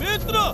मित्र।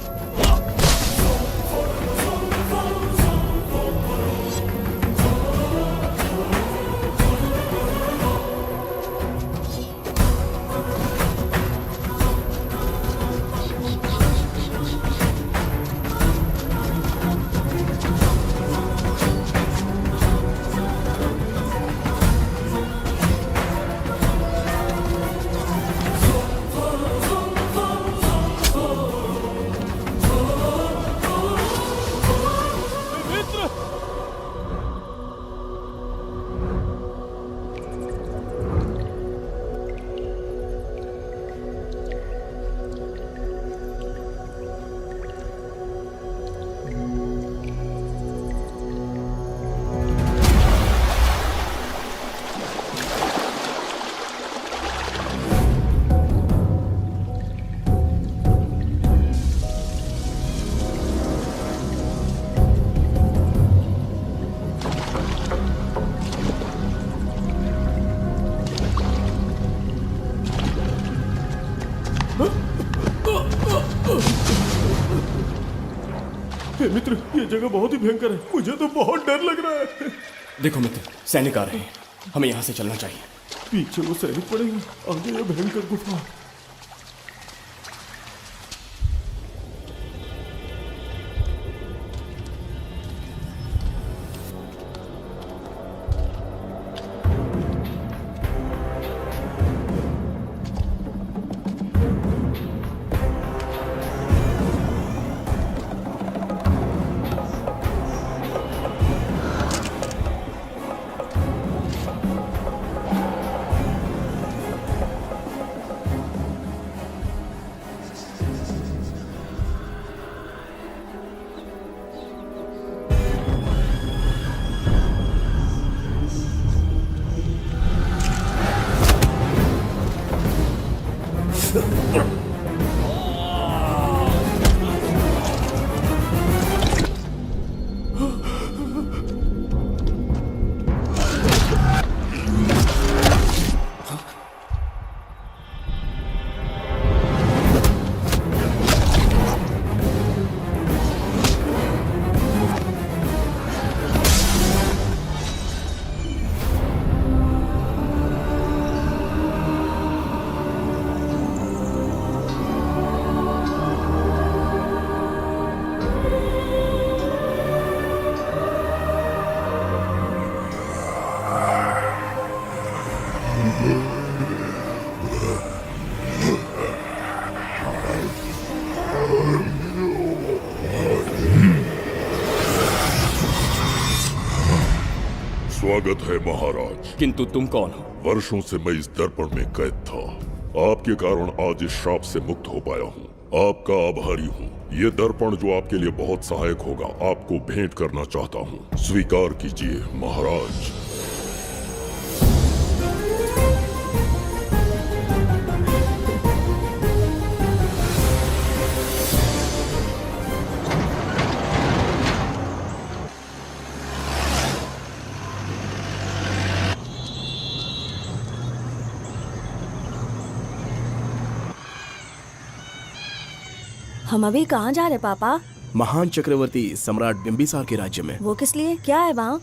मित्र, ये जगह बहुत ही भयंकर है। मुझे तो बहुत डर लग रहा है। देखो मित्र, सैनिक आ रहे हैं, हमें यहाँ से चलना चाहिए। पीछे वो सैनिक पड़े हैं, आगे ये भयंकर गुफा। स्वागत है महाराज। किंतु तुम कौन हो? वर्षों से मैं इस दर्पण में कैद था। आपके कारण आज इस श्राप से मुक्त हो पाया हूँ। आपका आभारी हूँ। ये दर्पण जो आपके लिए बहुत सहायक होगा, आपको भेंट करना चाहता हूँ। स्वीकार कीजिए महाराज। हम अभी कहाँ जा रहे पापा? महान चक्रवर्ती सम्राट बिंबिसार के राज्य में। वो किस लिए? क्या है वहाँ?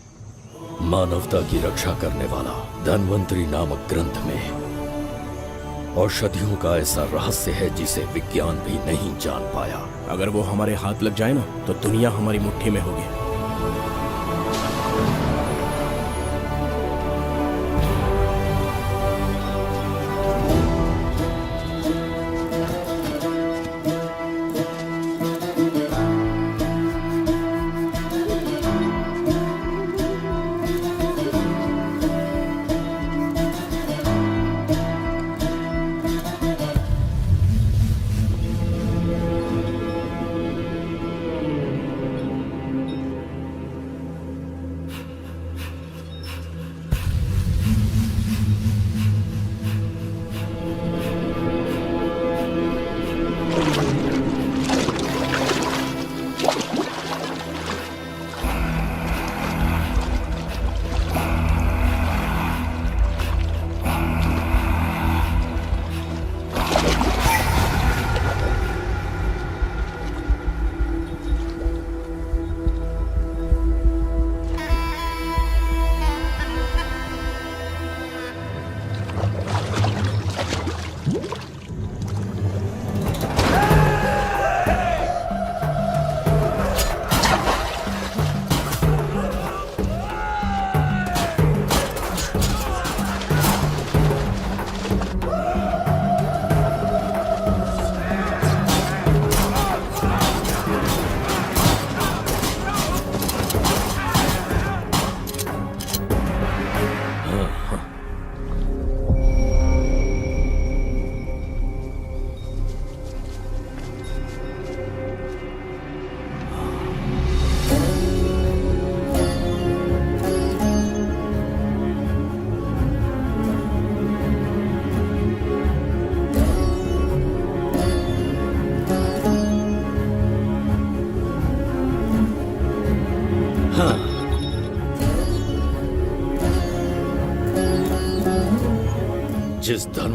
मानवता की रक्षा करने वाला धन्वंतरी नामक ग्रंथ में औषधियों का ऐसा रहस्य है जिसे विज्ञान भी नहीं जान पाया। अगर वो हमारे हाथ लग जाए ना, तो दुनिया हमारी मुट्ठी में होगी।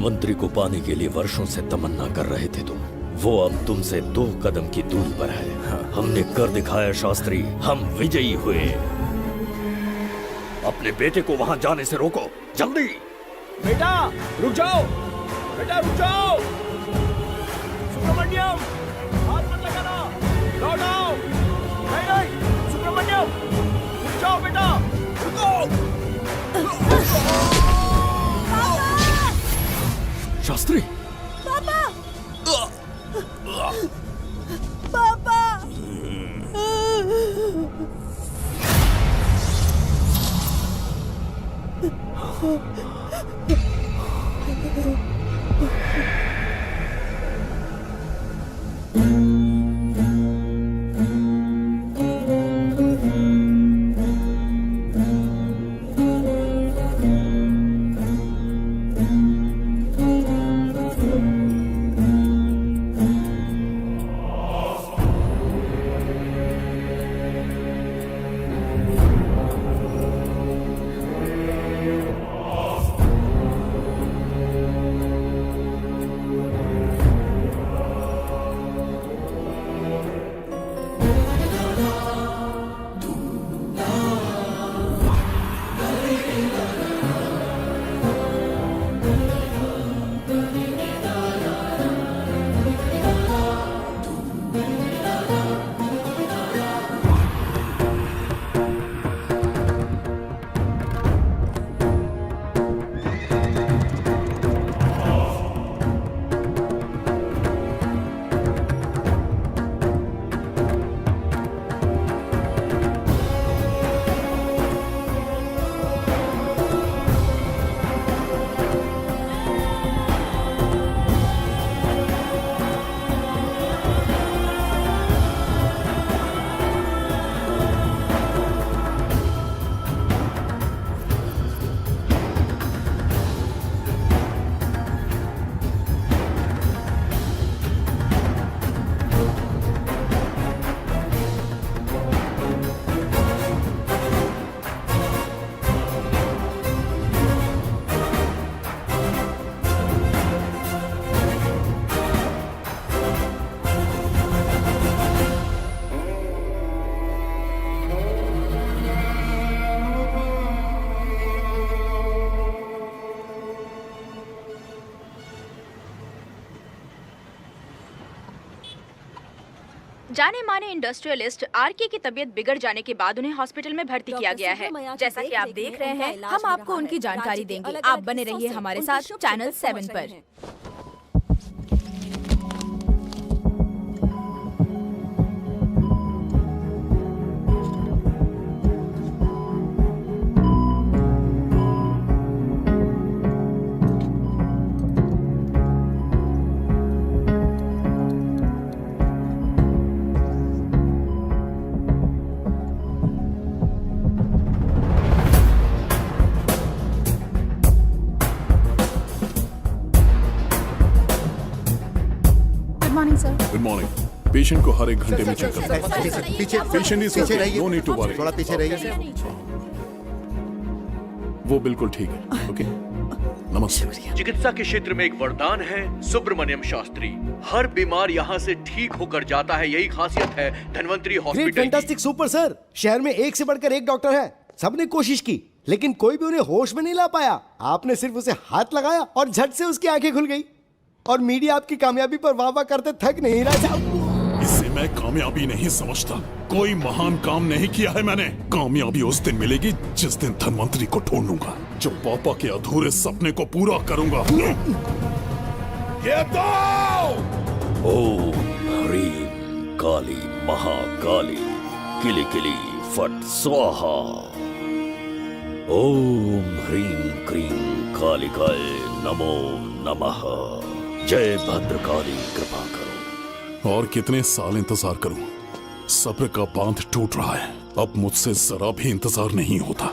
धनवंतरी को पाने के लिए वर्षों से तमन्ना कर रहे थे तुम, वो अब तुमसे 2 कदम की दूरी पर है। हमने कर दिखाया शास्त्री, हम विजयी हुए। अपने बेटे को वहां जाने से रोको, जल्दी। बेटा रुक जाओ, बेटा रुक जाओ। सुब्रमण्यम, हाथ मत लगाना, लौट आओ। नहीं नहीं सुब्रमण्यम, रुक जाओ बेटा, रुको। शास्त्री, पापा पापा जाने माने इंडस्ट्रियलिस्ट आरके की तबीयत बिगड़ जाने के बाद उन्हें हॉस्पिटल में भर्ती किया गया है। जैसा कि आप देख रहे हैं, हम आपको उनकी जानकारी देंगे। आप बने रहिए हमारे साथ चैनल 7 पर। Good morning. पेशेंट को हर 1 घंटे में चेक करना है। पीछे पेशेंट इज पीछे रहिए, नो नीड टू वरी। थोड़ा पीछे रहिए। वो बिल्कुल ठीक है। ओके, नमस्ते। चिकित्सा के क्षेत्र में एक वरदान है सुब्रमण्यम शास्त्री। हर बीमार यहाँ से ठीक होकर जाता है, यही खासियत है धनवंतरी ग्रेट, हॉस्पिटल की। Fantastic, super sir. शहर में एक से बढ़कर एक डॉक्टर है। सबने कोशिश की लेकिन कोई भी उन्हें होश में नहीं ला पाया। आपने सिर्फ उसे हाथ लगाया और झट से उसकी आंखें खुल गई। और मीडिया आपकी कामयाबी पर वाह वाह करते थक नहीं रहा। इसे मैं कामयाबी नहीं समझता। कोई महान काम नहीं किया है मैंने। कामयाबी उस दिन मिलेगी जिस दिन धनवंतरी को ढूंढूंगा, जो पापा के अधूरे सपने को पूरा करूंगा। ये दो! ओम ह्रीं काली महाकाली किली किली फट स्वाहा। ओम ह्रीं क्रीं कालिकाय नमो नमः। जय भद्रकाली, कृपा करो। और कितने साल इंतजार करूं? सब्र का बांध टूट रहा है। अब मुझसे जरा भी इंतजार नहीं होता।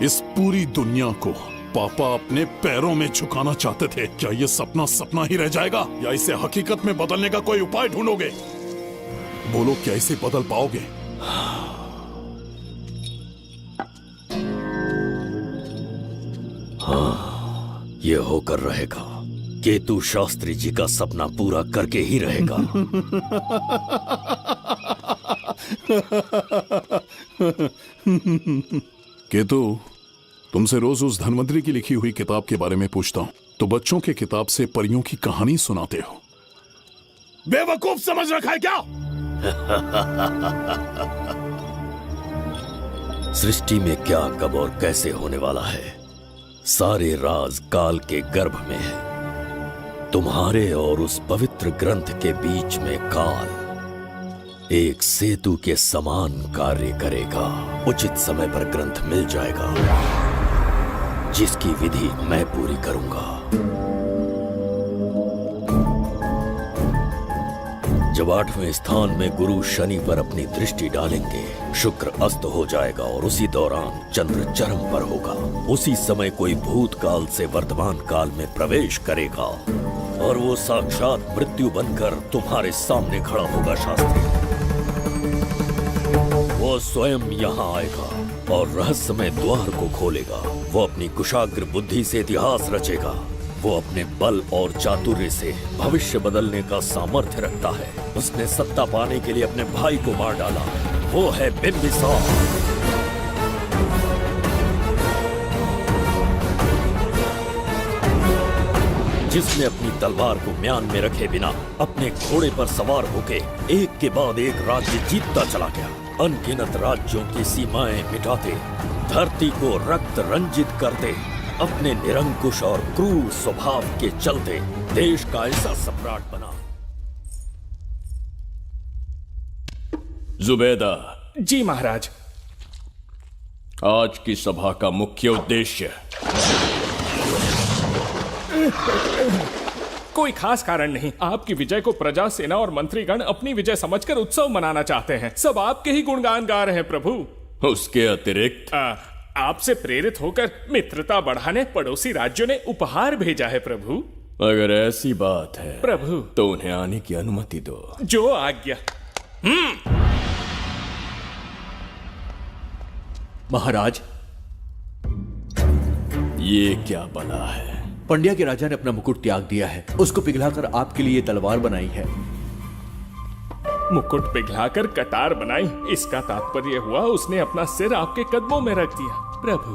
इस पूरी दुनिया को पापा अपने पैरों में झुकाना चाहते थे। क्या ये सपना सपना ही रह जाएगा या इसे हकीकत में बदलने का कोई उपाय ढूंढोगे? बोलो, क्या इसे बदल पाओगे? हाँ, ये होकर रहेगा। केतु शास्त्री जी का सपना पूरा करके ही रहेगा। केतु, तुमसे रोज उस धनवंतरी की लिखी हुई किताब के बारे में पूछता हूं तो बच्चों के किताब से परियों की कहानी सुनाते हो। बेवकूफ समझ रखा है क्या? सृष्टि में क्या, कब और कैसे होने वाला है, सारे राज काल के गर्भ में है। तुम्हारे और उस पवित्र ग्रंथ के बीच में काल एक सेतु के समान कार्य करेगा। उचित समय पर ग्रंथ मिल जाएगा, जिसकी विधि मैं पूरी करूंगा। जब 8वें स्थान में गुरु शनि पर अपनी दृष्टि डालेंगे, शुक्र अस्त हो जाएगा और उसी दौरान चंद्र चरम पर होगा। उसी समय कोई भूतकाल से वर्तमान काल में प्रवेश करेगा और वो साक्षात मृत्यु बनकर तुम्हारे सामने खड़ा होगा। शास्त्री, वो स्वयं यहाँ आएगा और रहस्यमय द्वार को खोलेगा। वो अपनी कुशाग्र बुद्धि से इतिहास रचेगा। वो अपने बल और चातुर्य से भविष्य बदलने का सामर्थ्य रखता है। उसने सत्ता पाने के लिए अपने भाई को मार डाला। वो है बिंबिसार। जिसने अपनी तलवार को म्यान में रखे बिना अपने घोड़े पर सवार होके एक के बाद एक राज्य जीतता चला गया। अनगिनत राज्यों की सीमाएं मिटाते, धरती को रक्त रंजित करते, अपने निरंकुश और क्रूर स्वभाव के चलते देश का ऐसा सम्राट बना। जुबैदा। जी महाराज। आज की सभा का मुख्य उद्देश्य कोई खास कारण नहीं। आपकी विजय को प्रजा, सेना और मंत्रीगण अपनी विजय समझकर उत्सव मनाना चाहते हैं। सब आपके ही गुणगान गा रहे हैं प्रभु। उसके अतिरिक्त आपसे प्रेरित होकर मित्रता बढ़ाने पड़ोसी राज्यों ने उपहार भेजा है प्रभु। अगर ऐसी बात है प्रभु तो उन्हें आने की अनुमति दो। जो आज्ञा। महाराज, ये क्या बला है? पंड्या के राजा ने अपना मुकुट त्याग दिया है। उसको पिघलाकर आपके लिए तलवार बनाई है। मुकुट पिघलाकर कटार बनाई, इसका तात्पर्य हुआ उसने अपना सिर आपके कदमों में रख दिया प्रभु।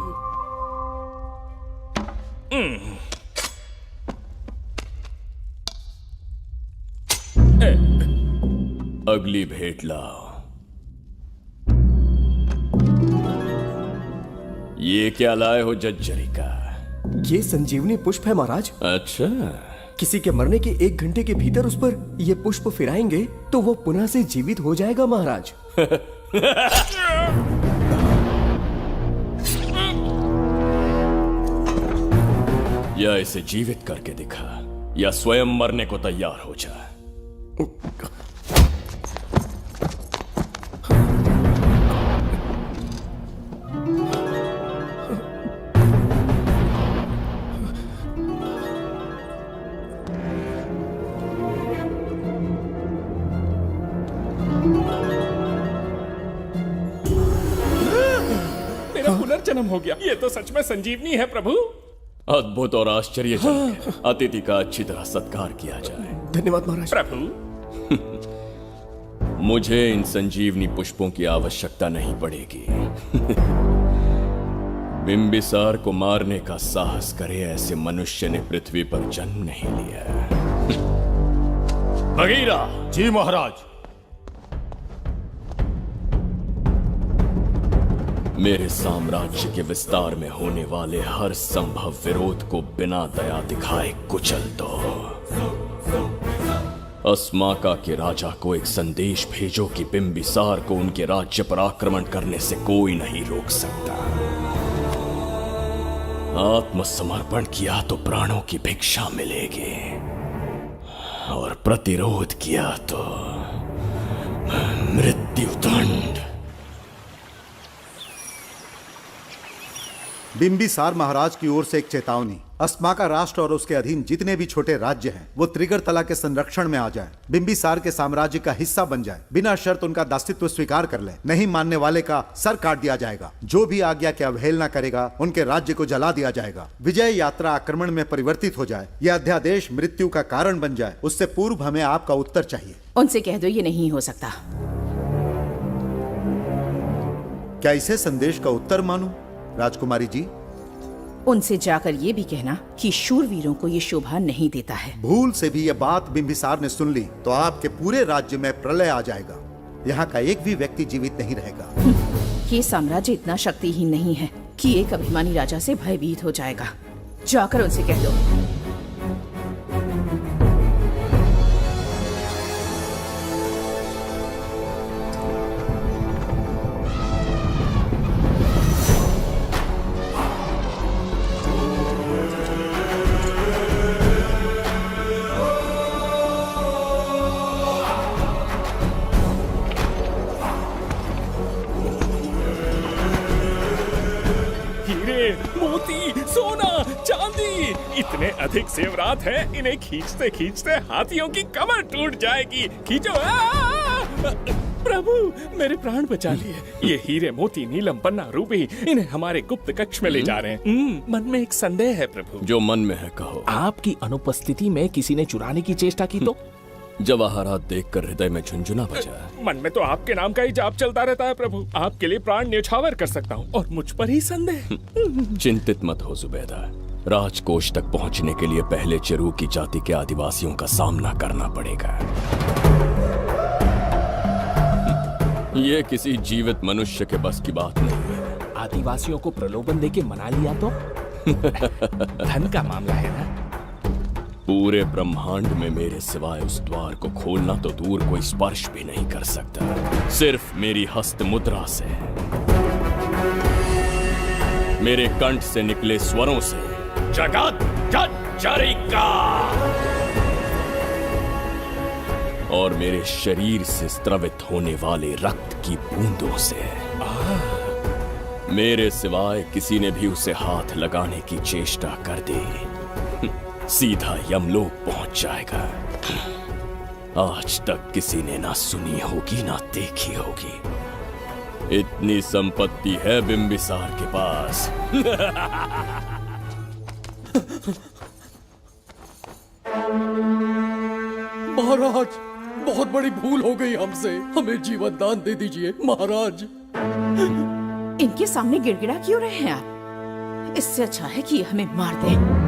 अगली भेंट लाओ। ये क्या लाए हो जज्जरी का? ये संजीवनी पुष्प है महाराज। अच्छा, किसी के मरने के 1 घंटे के भीतर उस पर ये पुष्प फिराएंगे तो वो पुनः से जीवित हो जाएगा महाराज। या इसे जीवित करके दिखा या स्वयं मरने को तैयार हो जा। पुनर्जन्म हो गया। ये तो सच में संजीवनी है प्रभु। अद्भुत और आश्चर्यजनक है। अतिथि का अच्छी तरह सत्कार किया जाए। धन्यवाद महाराज। प्रभु, मुझे इन संजीवनी पुष्पों की आवश्यकता नहीं पड़ेगी। बिंबिसार को मारने का साहस करे ऐसे मनुष्य ने पृथ्वी पर जन्म नहीं लिया। बगीरा। जी महाराज। मेरे साम्राज्य के विस्तार में होने वाले हर संभव विरोध को बिना दया दिखाए कुचल दो। अस्माका के राजा को एक संदेश भेजो कि बिंबिसार को उनके राज्य पर आक्रमण करने से कोई नहीं रोक सकता। आत्मसमर्पण किया तो प्राणों की भिक्षा मिलेगी और प्रतिरोध किया तो मृत्युदंड। बिंबिसार महाराज की ओर से एक चेतावनी। अस्माका राष्ट्र और उसके अधीन जितने भी छोटे राज्य हैं वो त्रिगर्तला के संरक्षण में आ जाएं, बिंबिसार के साम्राज्य का हिस्सा बन जाए, बिना शर्त उनका दासत्व स्वीकार कर ले। नहीं मानने वाले का सर काट दिया जाएगा। जो भी आज्ञा की अवहेलना करेगा उनके राज्य को जला दिया जाएगा। विजय यात्रा आक्रमण में परिवर्तित हो जाए, यह अध्यादेश मृत्यु का कारण बन जाए, उससे पूर्व हमें आपका उत्तर चाहिए। उनसे कह दो ये नहीं हो सकता। क्या इसे संदेश का उत्तर मानूं, राजकुमारी जी? उनसे जाकर ये भी कहना कि शूरवीरों को ये शोभा नहीं देता है। भूल से भी ये बात बिंबिसार ने सुन ली तो आपके पूरे राज्य में प्रलय आ जाएगा। यहाँ का एक भी व्यक्ति जीवित नहीं रहेगा। ये साम्राज्य इतना शक्तिहीन नहीं है कि एक अभिमानी राजा से भयभीत हो जाएगा। जाकर उनसे कह दो। मोती, सोना, चांदी, इतने अधिक जेवरात हैं, इन्हें खींचते खींचते हाथियों की कमर टूट जाएगी। खींचो। प्रभु, मेरे प्राण बचा लिए। ये हीरे, मोती, नीलम, पन्ना, रूबी, इन्हें हमारे गुप्त कक्ष में ले जा रहे हैं। मन में एक संदेह है प्रभु। जो मन में है कहो। आपकी अनुपस्थिति में किसी ने चुराने की चेष्टा की तो? जवाहरात देखकर हृदय में झुंझुना बजा। मन में तो आपके नाम का ही जाप चलता रहता है प्रभु। आपके लिए प्राण न्यौछावर कर सकता हूँ और मुझ पर ही संदेह। चिंतित मत हो जुबैदा, राजकोष तक पहुँचने के लिए पहले चिरूकी जाति के आदिवासियों का सामना करना पड़ेगा। ये किसी जीवित मनुष्य के बस की बात नहीं है। आदिवासियों को प्रलोभन देके मना लिया तो? धन का मामला है ना। पूरे ब्रह्मांड में मेरे सिवाय उस द्वार को खोलना तो दूर कोई स्पर्श भी नहीं कर सकता। सिर्फ मेरी हस्त मुद्रा से, मेरे कंठ से निकले स्वरों से जगत जरिका और मेरे शरीर से स्त्रवित होने वाले रक्त की बूंदों से। मेरे सिवाय किसी ने भी उसे हाथ लगाने की चेष्टा कर दी, सीधा यमलोक पहुंच जाएगा। आज तक किसी ने ना सुनी होगी ना देखी होगी। इतनी संपत्ति है बिंबिसार के पास। महाराज, बहुत बड़ी भूल हो गई हमसे, हमें जीवन दान दे दीजिए महाराज। इनके सामने गिड़गिड़ा क्यों रहे हैं आप? इससे अच्छा है कि हमें मार दें।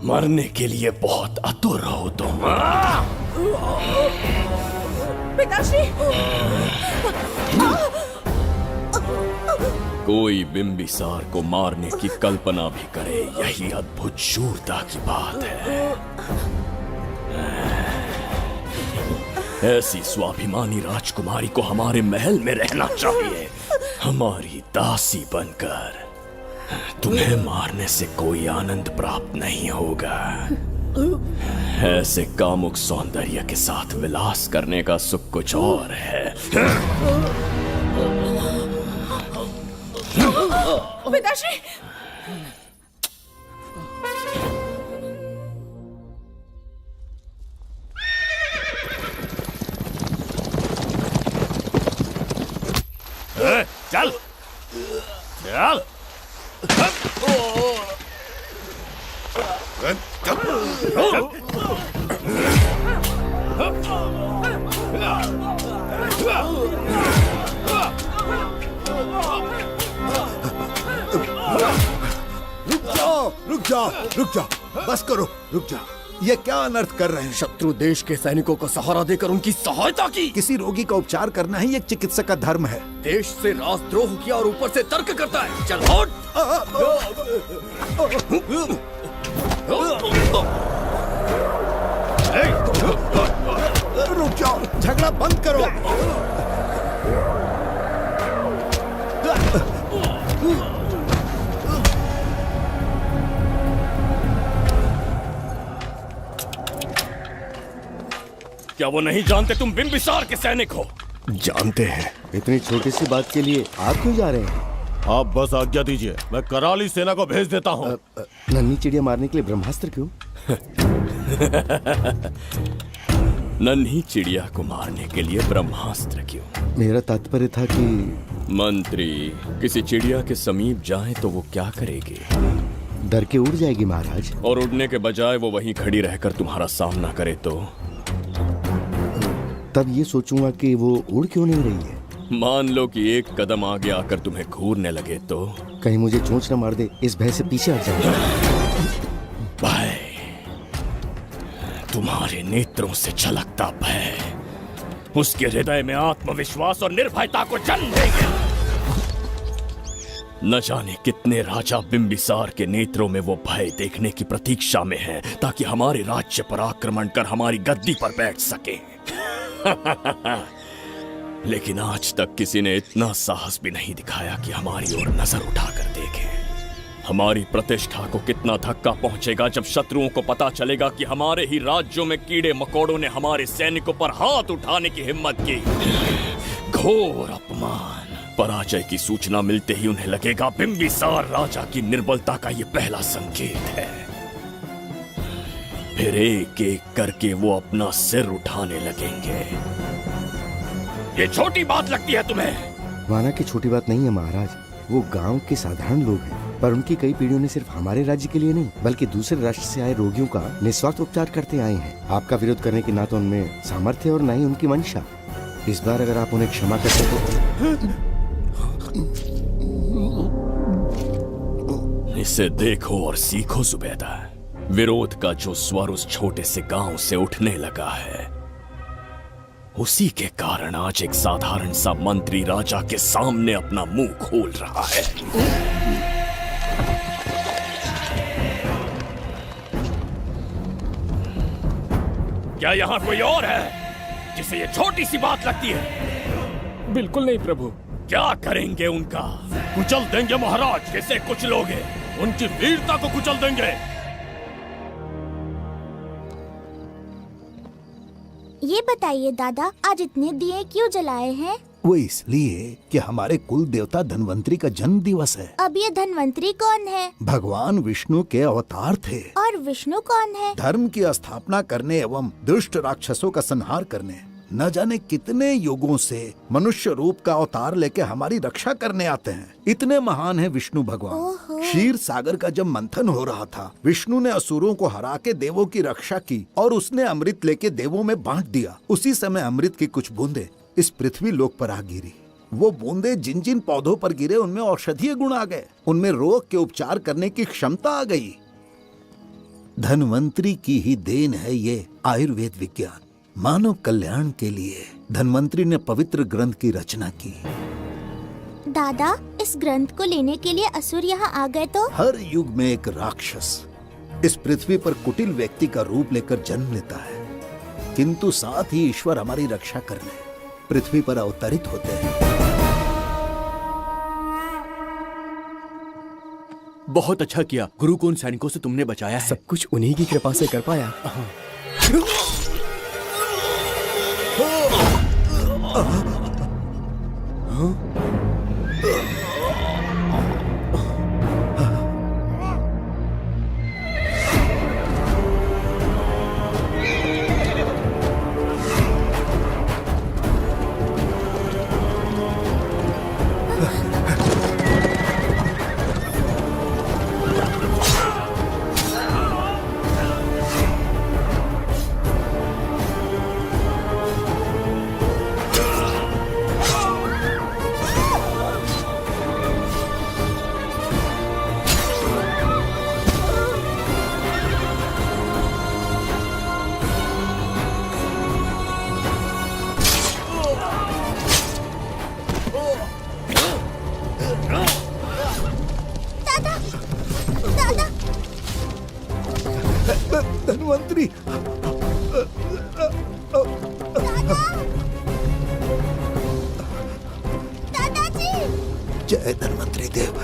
मरने के लिए बहुत आतुर हो तुम। पिताश्री! कोई बिंबिसार को मारने की कल्पना भी करे, यही अद्भुत शूरता की बात है। ऐसी स्वाभिमानी राजकुमारी को हमारे महल में रहना चाहिए, हमारी दासी बनकर। तुम्हें मारने से कोई आनंद प्राप्त नहीं होगा। ऐसे कामुक सौंदर्य के साथ विलास करने का सुख कुछ और है। पिताश्री! चल चल। रुक जाओ, बस करो, रुक जाओ। ये क्या अनर्थ कर रहे हैं? शत्रु देश के सैनिकों को सहारा देकर उनकी सहायता की। किसी रोगी का उपचार करना ही एक चिकित्सक का धर्म है। देश से राजद्रोह किया और ऊपर से तर्क करता है। चल हट! रुक जाओ, झगड़ा बंद करो। क्या वो नहीं जानते तुम बिंबिसार के सैनिक हो? जानते हैं। इतनी छोटी सी बात के लिए आप क्यों जा रहे हैं? आप बस आज्ञा दीजिए, मैं कराली सेना को भेज देता हूँ। नन्ही चिड़िया मारने के लिए ब्रह्मास्त्र क्यों? नन्ही चिड़िया को मारने के लिए ब्रह्मास्त्र क्यों? मेरा तात्पर्य था कि मंत्री किसी चिड़िया के समीप जाए तो वो क्या करेगी? डर के उड़ जाएगी महाराज। और उड़ने के बजाय वो वहीं खड़ी रहकर तुम्हारा सामना करे तो? तब ये सोचूंगा कि वो उड़ क्यों नहीं रही है। मान लो कि एक कदम आगे आकर तुम्हें घूरने लगे तो? कहीं मुझे चोंच न मार दे, इस भय से पीछे हट जाऊंगा। भय, तुम्हारे नेत्रों से झलकता भय उसके हृदय में आत्मविश्वास और निर्भयता को जन्म देंगे। न जाने कितने राजा बिंबिसार के नेत्रों में वो भय देखने की प्रतीक्षा में है, ताकि हमारे राज्य पर आक्रमण कर हमारी गद्दी पर बैठ सके। लेकिन आज तक किसी ने इतना साहस भी नहीं दिखाया कि हमारी ओर नजर उठाकर देखे। हमारी प्रतिष्ठा को कितना धक्का पहुंचेगा जब शत्रुओं को पता चलेगा कि हमारे ही राज्यों में कीड़े मकोड़ों ने हमारे सैनिकों पर हाथ उठाने की हिम्मत की। घोर अपमान। पराजय की सूचना मिलते ही उन्हें लगेगा बिंबिसार राजा की निर्बलता का ये पहला संकेत है। फिर एक एक करके वो अपना सिर उठाने लगेंगे। ये छोटी बात लगती है तुम्हें? माना कि छोटी बात नहीं है महाराज, वो गांव के साधारण लोग हैं, पर उनकी कई पीढ़ियों ने सिर्फ हमारे राज्य के लिए नहीं बल्कि दूसरे राष्ट्र से आए रोगियों का निस्वार्थ उपचार करते आए हैं। आपका विरोध करने की ना तो उनमें सामर्थ्य और ना ही उनकी मंशा। इस बार अगर आप उन्हें क्षमा कर सको। इसे देखो और सीखो जुबैदा। विरोध का जो स्वर उस छोटे से गांव से उठने लगा है, उसी के कारण आज एक साधारण सा मंत्री राजा के सामने अपना मुंह खोल रहा है। क्या यहाँ कोई और है जिसे ये छोटी सी बात लगती है? बिल्कुल नहीं प्रभु। क्या करेंगे उनका? कुचल देंगे महाराज। कैसे कुचलोगे? उनकी वीरता को कुचल देंगे। ये बताइए दादा, आज इतने दिए क्यों जलाए हैं? वो इसलिए कि हमारे कुल देवता धन्वंतरी का जन्म दिवस है। अब ये धन्वंतरी कौन है? भगवान विष्णु के अवतार थे। और विष्णु कौन है? धर्म की स्थापना करने एवं दुष्ट राक्षसों का संहार करने। न जाने कितने युगों से मनुष्य रूप का अवतार लेके हमारी रक्षा करने आते हैं। इतने महान है विष्णु भगवान। क्षीर सागर का जब मंथन हो रहा था, विष्णु ने असुरों को हरा के देवों की रक्षा की और उसने अमृत लेके देवों में बांट दिया। उसी समय अमृत की कुछ बूंदे इस पृथ्वी लोक पर आ गिरी। वो बूंदे जिन जिन पौधों पर गिरे उनमें औषधीय गुण आ गए, उनमें रोग के उपचार करने की क्षमता आ गई। धन्वंतरी की ही देन है ये आयुर्वेद विज्ञान। मानव कल्याण के लिए धन्वंतरी ने पवित्र ग्रंथ की रचना की। दादा, इस ग्रंथ को लेने के लिए असुर यहाँ आ गए तो? हर युग में एक राक्षस इस पृथ्वी पर कुटिल व्यक्ति का रूप लेकर जन्म लेता है, किंतु साथ ही ईश्वर हमारी रक्षा करने पृथ्वी पर अवतरित होते हैं। बहुत अच्छा किया गुरु को उन सैनिकों से तुमने बचाया है। सब कुछ उन्हीं की कृपा से कर पाया। धन्वंतरी, दादाजी, जय धन्वंतरी देव।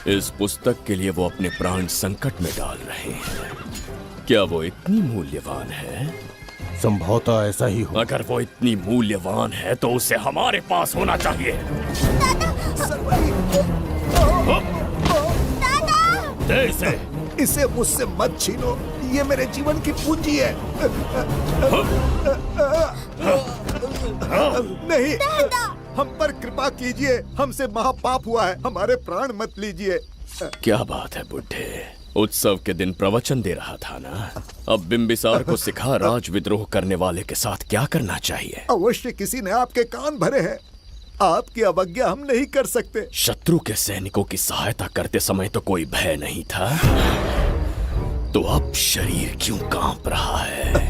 इस पुस्तक के लिए वो अपने प्राण संकट में डाल रहे हैं। क्या वो इतनी मूल्यवान है? संभवतः ऐसा ही हो। अगर वो इतनी मूल्यवान है तो उसे हमारे पास होना चाहिए। दे इसे मुझसे मत छीनो, ये मेरे जीवन की पूंजी है। नहीं, हम पर कृपा कीजिए, हमसे महापाप हुआ है, हमारे प्राण मत लीजिए। क्या बात है बुड्ढे, उत्सव के दिन प्रवचन दे रहा था ना। अब बिंबिसार को सिखा राज विद्रोह करने वाले के साथ क्या करना चाहिए। अवश्य किसी ने आपके कान भरे हैं, आपकी अवज्ञा हम नहीं कर सकते। शत्रु के सैनिकों की सहायता करते समय तो कोई भय नहीं था, तो अब शरीर क्यों कांप रहा है?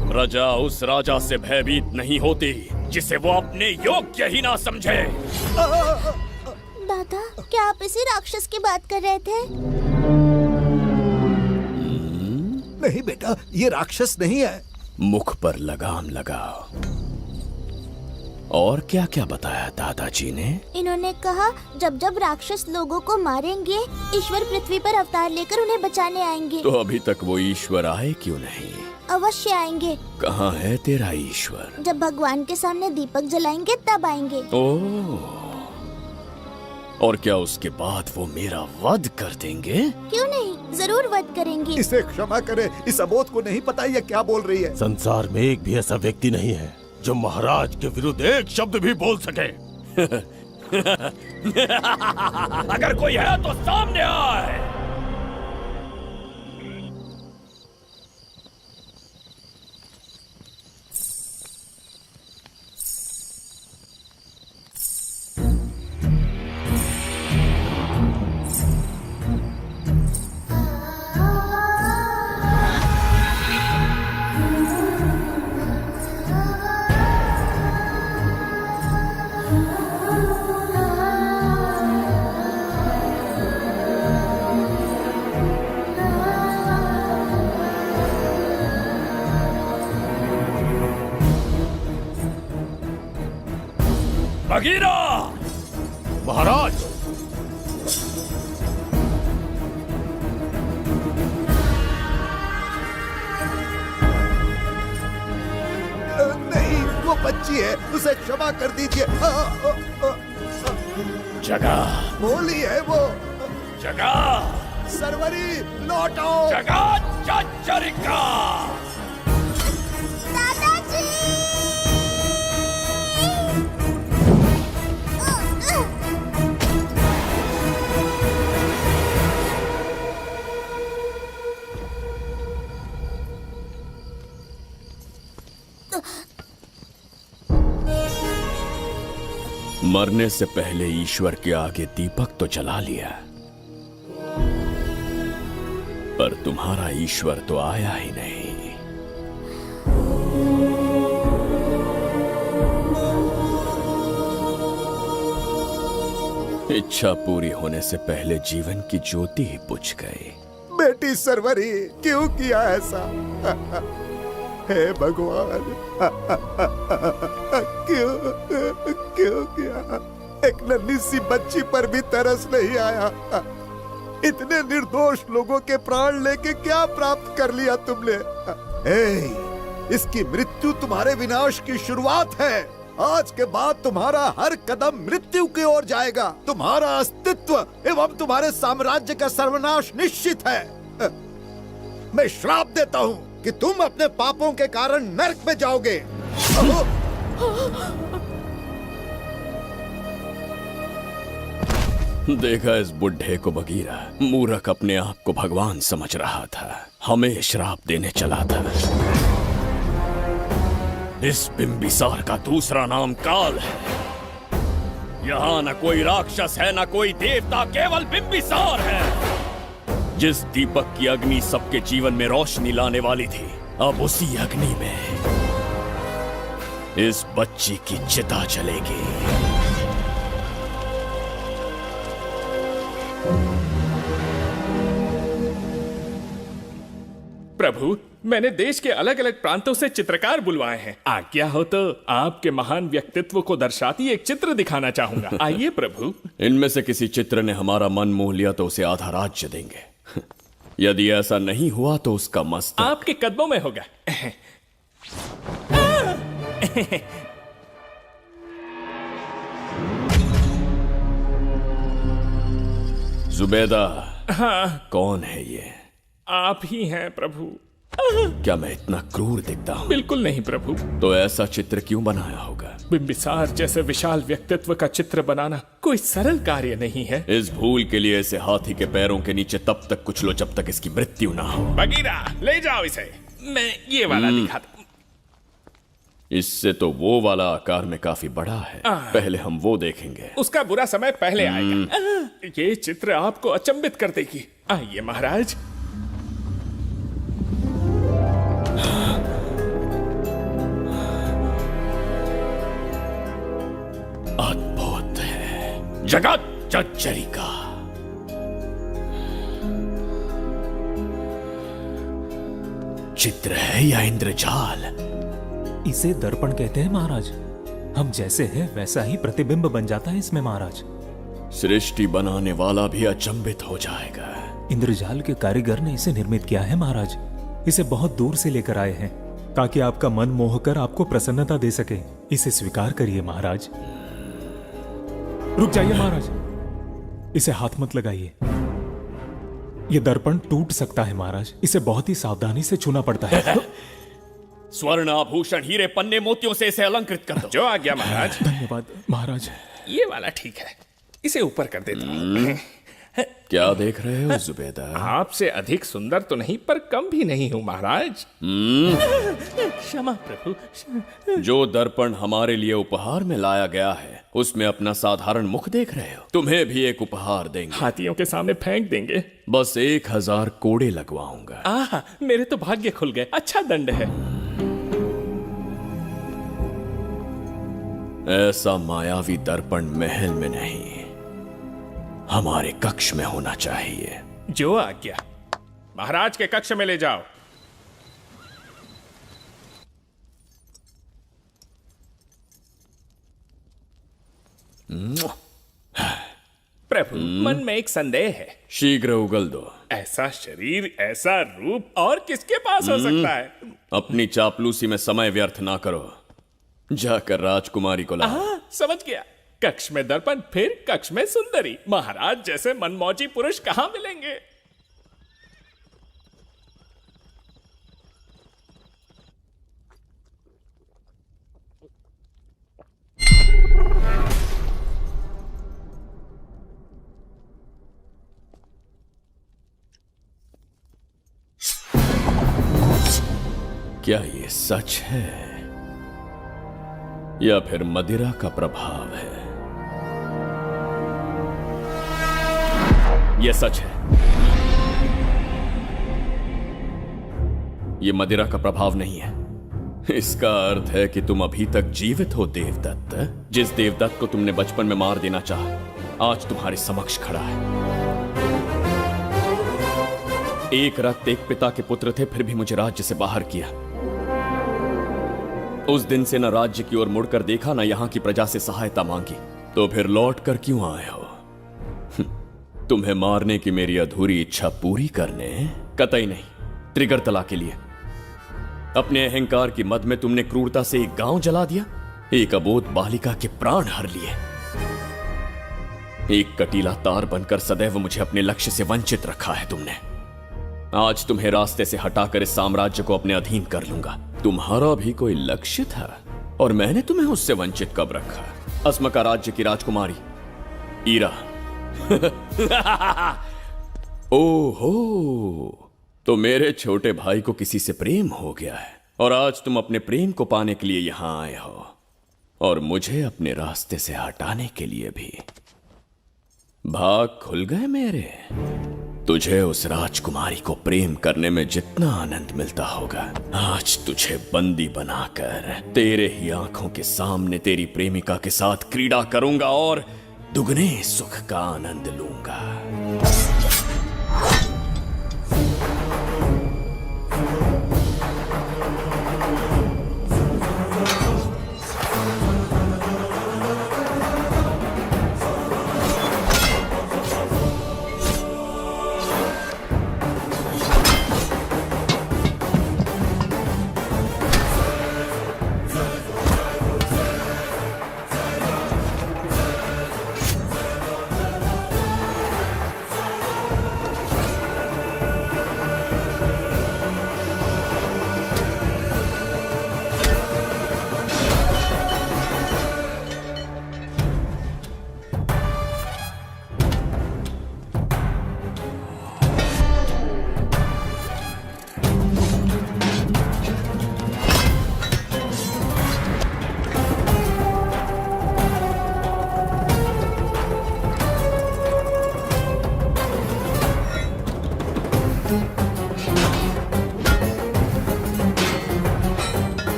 प्रजा उस राजा से भयभीत नहीं होती जिसे वो अपने योग्य ही ना समझे। दादा, क्या आप इसी राक्षस की बात कर रहे थे? नहीं बेटा, ये राक्षस नहीं है। मुख पर लगाम लगाओ। और क्या क्या बताया दादाजी ने? इन्होंने कहा जब जब राक्षस लोगों को मारेंगे, ईश्वर पृथ्वी पर अवतार लेकर उन्हें बचाने आएंगे। तो अभी तक वो ईश्वर आए क्यों नहीं? अवश्य आएंगे। कहाँ है तेरा ईश्वर? जब भगवान के सामने दीपक जलाएंगे तब आएंगे। ओह, और क्या उसके बाद वो मेरा वध कर देंगे? क्यों नहीं, जरूर वध करेंगे। इसे क्षमा करे, इस अबोध को नहीं पता ये क्या बोल रही है। संसार में एक भी ऐसा व्यक्ति नहीं है जो महाराज के विरुद्ध एक शब्द भी बोल सके। अगर कोई है तो सामने आए। बगीरा! महाराज! नहीं, वो बच्ची है, उसे क्षमा कर दीजिए। जगह बोली है वो। जगह सरवरी लौटो। जगह चरिका। मरने से पहले ईश्वर के आगे दीपक तो जला लिया, पर तुम्हारा ईश्वर तो आया ही नहीं। इच्छा पूरी होने से पहले जीवन की ज्योति ही बुझ गई। बेटी सरवरी, क्यों किया ऐसा? हे भगवान, क्यों किया? एक नन्ही सी बच्ची पर भी तरस नहीं आया। इतने निर्दोष लोगों के प्राण लेके क्या प्राप्त कर लिया तुमने? इसकी मृत्यु तुम्हारे विनाश की शुरुआत है। आज के बाद तुम्हारा हर कदम मृत्यु की ओर जाएगा। तुम्हारा अस्तित्व एवं तुम्हारे साम्राज्य का सर्वनाश निश्चित है। मैं श्राप देता हूँ कि तुम अपने पापों के कारण नरक में जाओगे। देखा इस बुढ़े को बगीरा, मूर्ख अपने आप को भगवान समझ रहा था, हमें श्राप देने चला था। इस बिंबिसार का दूसरा नाम काल है। यहाँ न कोई राक्षस है न कोई देवता, केवल बिंबिसार है। जिस दीपक की अग्नि सबके जीवन में रोशनी लाने वाली थी, अब उसी अग्नि में इस बच्ची की चिता जलेगी। प्रभु, मैंने देश के अलग अलग प्रांतों से चित्रकार बुलवाए हैं। आज्ञा हो तो आपके महान व्यक्तित्व को दर्शाती एक चित्र दिखाना चाहूंगा। आइए प्रभु। इनमें से किसी चित्र ने हमारा मन मोह लिया तो उसे आधा राज्य देंगे। यदि ऐसा नहीं हुआ तो उसका मस्तक आपके कदमों में होगा। जुबैदा, हाँ, कौन है ये? आप ही हैं प्रभु। क्या मैं इतना क्रूर दिखता हूँ? बिल्कुल नहीं प्रभु। तो ऐसा चित्र क्यों बनाया होगा? बिंबिसार जैसे विशाल व्यक्तित्व का चित्र बनाना कोई सरल कार्य नहीं है। इस भूल के लिए इसे हाथी के पैरों के नीचे तब तक कुचलो जब तक इसकी मृत्यु ना हो। बगीरा, ले जाओ इसे। मैं ये वाला दिखाता। इससे तो वो वाला आकार में काफी बड़ा है। पहले हम वो देखेंगे। उसका बुरा समय पहले आएगा। ये चित्र आपको अचंभित कर देगी। आइए महाराज। अद्भुत है। जगत जज्जरी का चित्र है या इंद्रजाल? इसे दर्पण कहते हैं महाराज। हम जैसे हैं वैसा ही प्रतिबिंब बन जाता है इसमें महाराज। सृष्टि बनाने वाला भी अचंभित हो जाएगा। इंद्रजाल के कारीगर ने इसे निर्मित किया है महाराज। इसे बहुत दूर से लेकर आए हैं ताकि आपका मन मोह कर आपको प्रसन्नता दे सके। इसे स्वीकार करिए महाराज। रुक जाइए महाराज, इसे हाथ मत लगाइए। यह दर्पण टूट सकता है महाराज। इसे बहुत ही सावधानी से छूना पड़ता है। स्वर्ण आभूषण हीरे पन्ने मोतियों से इसे अलंकृत कर दो। जो आज्ञा महाराज। धन्यवाद महाराज। ये वाला ठीक है, इसे ऊपर कर देता हूं। क्या देख रहे हो जुबैदा? आपसे अधिक सुंदर तो नहीं पर कम भी नहीं हूं महाराज। क्षमा प्रभु। जो दर्पण हमारे लिए उपहार में लाया गया है उसमें अपना साधारण मुख देख रहे हो? तुम्हें भी एक उपहार देंगे। हाथियों के सामने फेंक देंगे। बस 1000 कोड़े लगवाऊंगा। आहा, मेरे तो भाग्य खुल गए। अच्छा दंड है। ऐसा मायावी दर्पण महल में नहीं, हमारे कक्ष में होना चाहिए। जो आज्ञा। महाराज के कक्ष में ले जाओ। प्रभु, मन में एक संदेह है। शीघ्र उगल दो। ऐसा शरीर, ऐसा रूप और किसके पास हो सकता है? अपनी चापलूसी में समय व्यर्थ ना करो। जाकर राजकुमारी को लाओ। समझ गया। कक्ष में दर्पण, फिर कक्ष में सुंदरी। महाराज जैसे मनमौजी पुरुष कहां मिलेंगे? क्या ये सच है या फिर मदिरा का प्रभाव है? यह सच है। यह मदिरा का प्रभाव नहीं है। इसका अर्थ है कि तुम अभी तक जीवित हो देवदत्त। जिस देवदत्त को तुमने बचपन में मार देना चाहा, आज तुम्हारे समक्ष खड़ा है। एक रक्त एक पिता के पुत्र थे, फिर भी मुझे राज्य से बाहर किया। उस दिन से न राज्य की ओर मुड़कर देखा, न यहां की प्रजा से सहायता मांगी। तो फिर लौट कर क्यों आए हो? तुम्हें मारने की मेरी अधूरी इच्छा पूरी करने? कतई नहीं, त्रिगर्तला के लिए। अपने अहंकार की मद में तुमने क्रूरता से एक गांव जला दिया, एक अबोध बालिका के प्राण हर लिए। एक कटीला तार बनकर सदैव मुझे अपने लक्ष्य से वंचित रखा है तुमने। आज तुम्हें रास्ते से हटाकर इस साम्राज्य को अपने अधीन कर लूंगा। तुम्हारा भी कोई लक्ष्य था और मैंने तुम्हें उससे वंचित कब रखा? अस्मका राज्य की राजकुमारी ईरा। ओहो, तो मेरे छोटे भाई को किसी से प्रेम हो गया है और आज तुम अपने प्रेम को पाने के लिए यहां आए हो और मुझे अपने रास्ते से हटाने के लिए भी। भाग खुल गए मेरे। तुझे उस राजकुमारी को प्रेम करने में जितना आनंद मिलता होगा, आज तुझे बंदी बनाकर तेरे ही आंखों के सामने तेरी प्रेमिका के साथ क्रीड़ा करूंगा और दुगने सुख का आनंद लूंगा।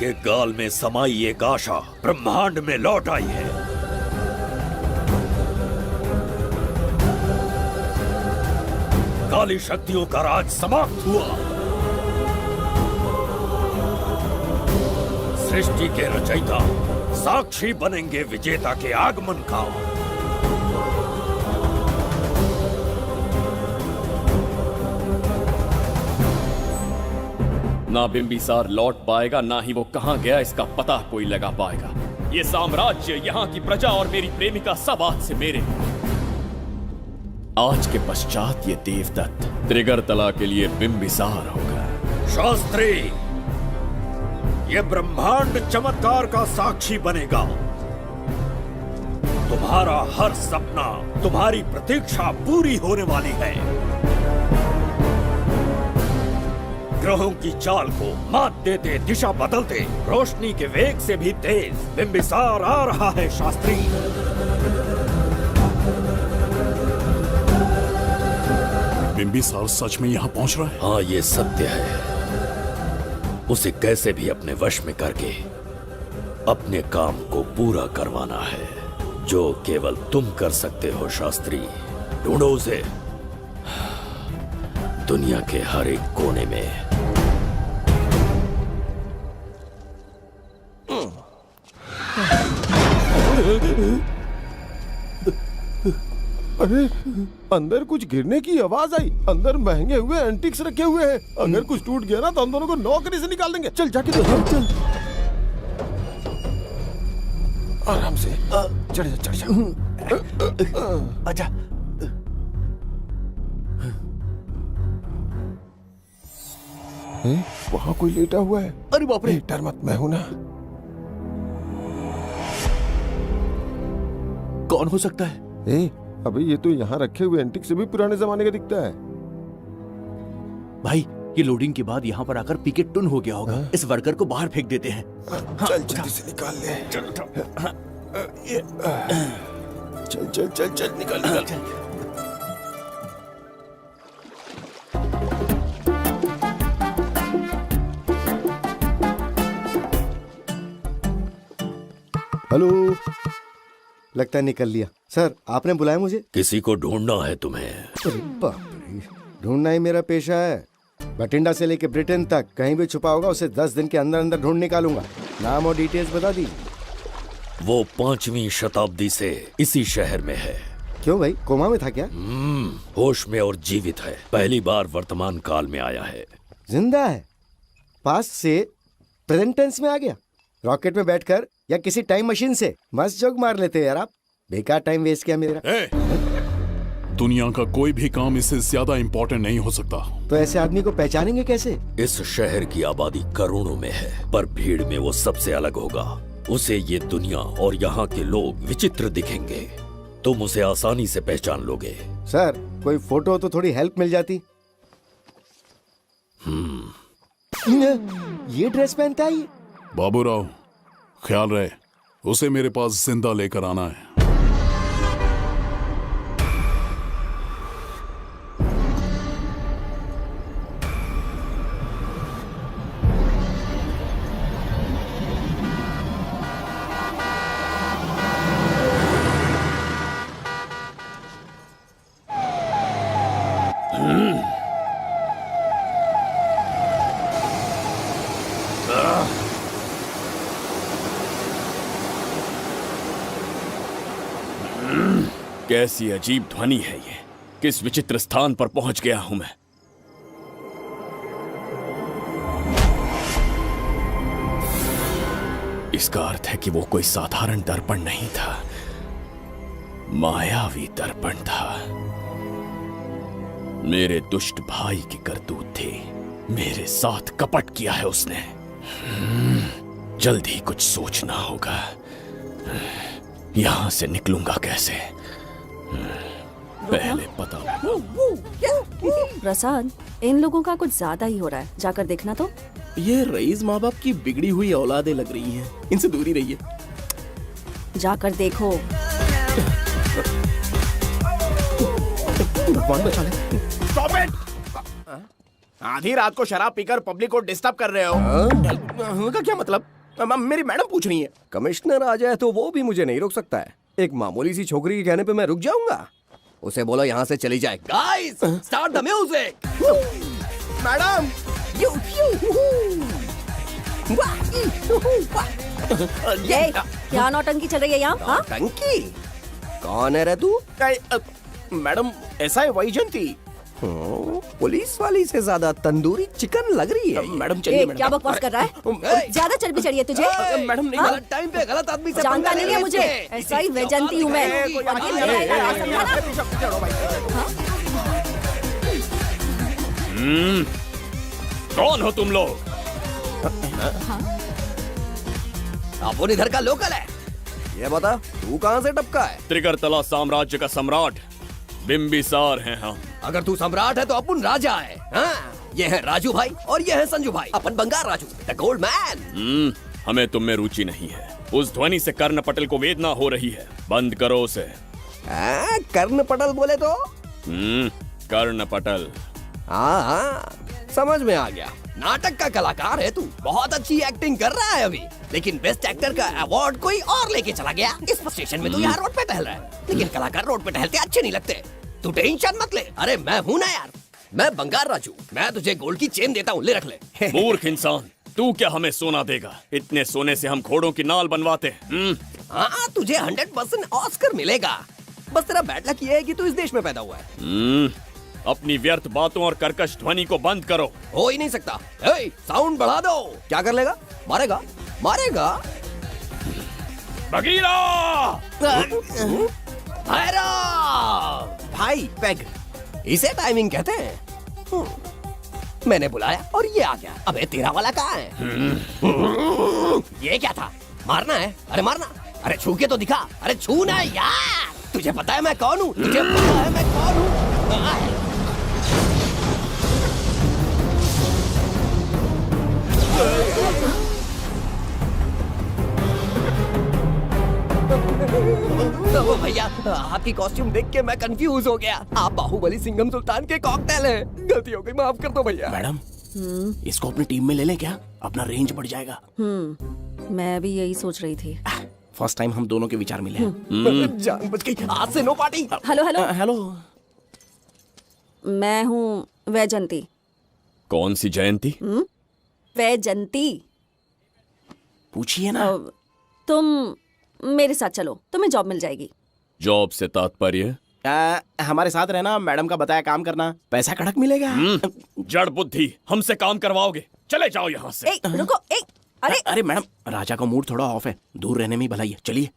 के गाल में समाई एक आशा ब्रह्मांड में लौट आई है। काली शक्तियों का राज समाप्त हुआ। सृष्टि के रचयिता साक्षी बनेंगे विजेता के आगमन का। ना बिंबिसार लौट पाएगा, ना ही वो कहां गया इसका पता कोई लगा पाएगा। ये साम्राज्य, यहाँ की प्रजा और मेरी प्रेमिका सब आज से मेरे। आज के पश्चात ये देवदत्त त्रिगर्तला के लिए बिंबिसार होगा। शास्त्री, ये ब्रह्मांड चमत्कार का साक्षी बनेगा। तुम्हारा हर सपना, तुम्हारी प्रतीक्षा पूरी होने वाली है। ग्रहों की चाल को मात देते, दिशा बदलते, रोशनी के वेग से भी तेज बिंबिसार आ रहा है। शास्त्री, बिंबिसार सच में यहाँ पहुँच रहा है? हाँ, ये सत्य है। उसे कैसे भी अपने वश में करके अपने काम को पूरा करवाना है, जो केवल तुम कर सकते हो। शास्त्री, ढूंढो उसे दुनिया के हर एक कोने में। अरे, अंदर कुछ गिरने की आवाज आई। अंदर महंगे हुए एंटिक्स रखे हुए हैं। अगर कुछ टूट गया ना तो हम दोनों को नौकरी से निकाल देंगे। चल जाके देख, चल आराम से चढ़ जा, चढ़ जा। अच्छा, वहाँ कोई लेटा हुआ है। अरे बाप रे, डर मत, मैं हूं ना। कौन हो सकता है? अबे ये तो यहाँ रखे हुए एंटिक से भी पुराने जमाने का दिखता है। भाई, ये लोडिंग के बाद यहाँ पर आकर पीके टुन हो गया होगा। इस वर्कर को बाहर फेंक देते हैं। चल जल्दी से निकाल ले। चल चल चल चल निकाल निकाल। हेलो, लगता है निकल लिया। सर, आपने बुलाया मुझे? किसी को ढूंढना है तुम्हें। अरे बाप रे, ढूंढना ही मेरा पेशा है। बठिंडा से लेके ब्रिटेन तक कहीं भी छुपा होगा उसे 10 दिन के अंदर अंदर ढूंढ निकालूंगा। नाम और डिटेल्स बता दीजिए। वो 5वीं शताब्दी से इसी शहर में है। क्यों भाई, कोमा में था क्या? होश में और जीवित है। पहली बार वर्तमान काल में आया है। जिंदा है? पास्ट से प्रेजेंट टेंस में आ गया? रॉकेट में बैठकर या किसी टाइम मशीन से? मस्त जोक मार लेते हैं यार आप। बेकार टाइम वेस्ट किया मेरा। दुनिया का कोई भी काम इससे ज्यादा इम्पोर्टेंट नहीं हो सकता। तो ऐसे आदमी को पहचानेंगे कैसे? इस शहर की आबादी करोड़ों में है, पर भीड़ में वो सबसे अलग होगा। उसे ये दुनिया और यहाँ के लोग विचित्र दिखेंगे। तुम उसे आसानी से पहचान लोगे। सर, कोई फोटो तो थोड़ी हेल्प मिल जाती। ये ड्रेस पहनता है ये? बाबूराव, ख्याल रहे, उसे मेरे पास जिंदा लेकर आना है। कैसी अजीब ध्वनि है ये। किस विचित्र स्थान पर पहुंच गया हूं मैं। इसका अर्थ है कि वो कोई साधारण दर्पण नहीं था, मायावी दर्पण था। मेरे दुष्ट भाई की करतूत थी। मेरे साथ कपट किया है उसने। जल्द ही कुछ सोचना होगा। यहां से निकलूंगा कैसे, पहले पता लगा। प्रसाद, इन लोगों का कुछ ज्यादा ही हो रहा है। जाकर देखना तो। ये रईस माँ बाप की बिगड़ी हुई औलादें लग रही हैं। इनसे दूरी रहिए। जाकर देखो। भगवान बचा ले। Stop it! आधी रात को शराब पीकर पब्लिक को डिस्टर्ब कर रहे हो। का क्या मतलब? मेरी मैडम पूछ रही है। कमिश्नर आ जाए तो वो भी मुझे नहीं रोक सकता है। एक मामूली सी छोकरी के कहने पे मैं रुक जाऊंगा? उसे बोलो यहाँ से चली जाए। Guys, start the music. Madam, ये क्या नौटंकी चल रही है यहाँ? हाँ? टंकी? कौन है रे तू? मैडम, ऐसा है वैजयंती। पुलिस वाली से ज्यादा तंदूरी चिकन लग रही है। मैडम चलिए। क्या बकवास कर रहा है? ज्यादा चर्बी चढ़ी है तुझे? मैडम नहीं, गलत टाइम पे गलत आदमी से जानता नहीं है मुझे। ऐसा ही वैजयंती हूँ मैं। और ये लड़ाई का राज समझा ना? कौन हो तुम लोग? अपन इधर का लोकल है। ये बता, तू कहाँ से टपका है? त्रिगर्तला साम्राज्य का सम्राट बिंबिसार हैं हम। अगर तू सम्राट है तो अपन राजा है। हाँ? ये है राजू भाई और ये है संजू भाई। अपन बंगार राजू, द गोल्ड मैन। हमें तुम में रुचि नहीं है। उस ध्वनि से कर्ण पटल को वेदना हो रही है। बंद करो उसे। कर्ण पटल बोले तो? कर्ण पटल। हाँ, समझ में आ गया। नाटक का कलाकार है तू। बहुत अच्छी एक्टिंग कर रहा है अभी, लेकिन बेस्ट एक्टर का अवार्ड कोई और लेके चला गया। इस स्टेशन में तू यहाँ रोड पे टहल रहा है, लेकिन कलाकार रोड पे टहलते अच्छे नहीं लगते। तू टेंशन मत ले। अरे मैं हूँ ना यार, मैं बंगार राजू। मैं तुझे गोल्ड की चेन देता हूँ, ले रख ले। मूर्ख इंसान, तू क्या हमें सोना देगा? इतने सोने से हम घोड़ों की नाल बनवाते हैं। हाँ, तुझे 100% ऑस्कर मिलेगा। बस तेरा बैड लक ये है कि तू इस देश में पैदा हुआ है। अपनी व्यर्थ बातों और कर्कश ध्वनि को बंद करो। हो ही नहीं सकता। साउंड बढ़ा दो। क्या कर लेगा? मारेगा? मारेगा? बगीरा! भाई पैग, इसे टाइमिंग कहते हैं। मैंने बुलाया और ये आ गया। अबे तेरा वाला कहाँ है? ये क्या था? मारना है? अरे मारना। अरे छू के तो दिखा। अरे छूना यार। तुझे पता है मैं कौन हूँ? तुझे पता है मैं कौन हूँ? भैया, आपकी कॉस्ट्यूम देख के मैं कंफ्यूज हो गया। आप बाहुबली सिंघम सुल्तान के कॉकटेल हैं। गलती हो गई, माफ कर दो भैया। मैडम, इसको अपनी टीम में ले लें क्या? अपना रेंज बढ़ जाएगा। मैं भी यही सोच रही थी। फर्स्ट टाइम हम दोनों के विचार मिले। जान बच गई। आज से no party. Hello hello hello, मैं हूँ वैजयंती। कौन सी जयंती? वैजयंती। पूछिए ना। तुम मेरे साथ चलो, तुम्हें जॉब मिल जाएगी। जॉब से तात्पर्य? हमारे साथ रहना, मैडम का बताया काम करना, पैसा कड़क मिलेगा। जड़ बुद्धि, हमसे काम करवाओगे? चले जाओ यहाँ से। रुको। अरे मैडम, राजा का मूड थोड़ा ऑफ है, दूर रहने में भलाई है। चलिए।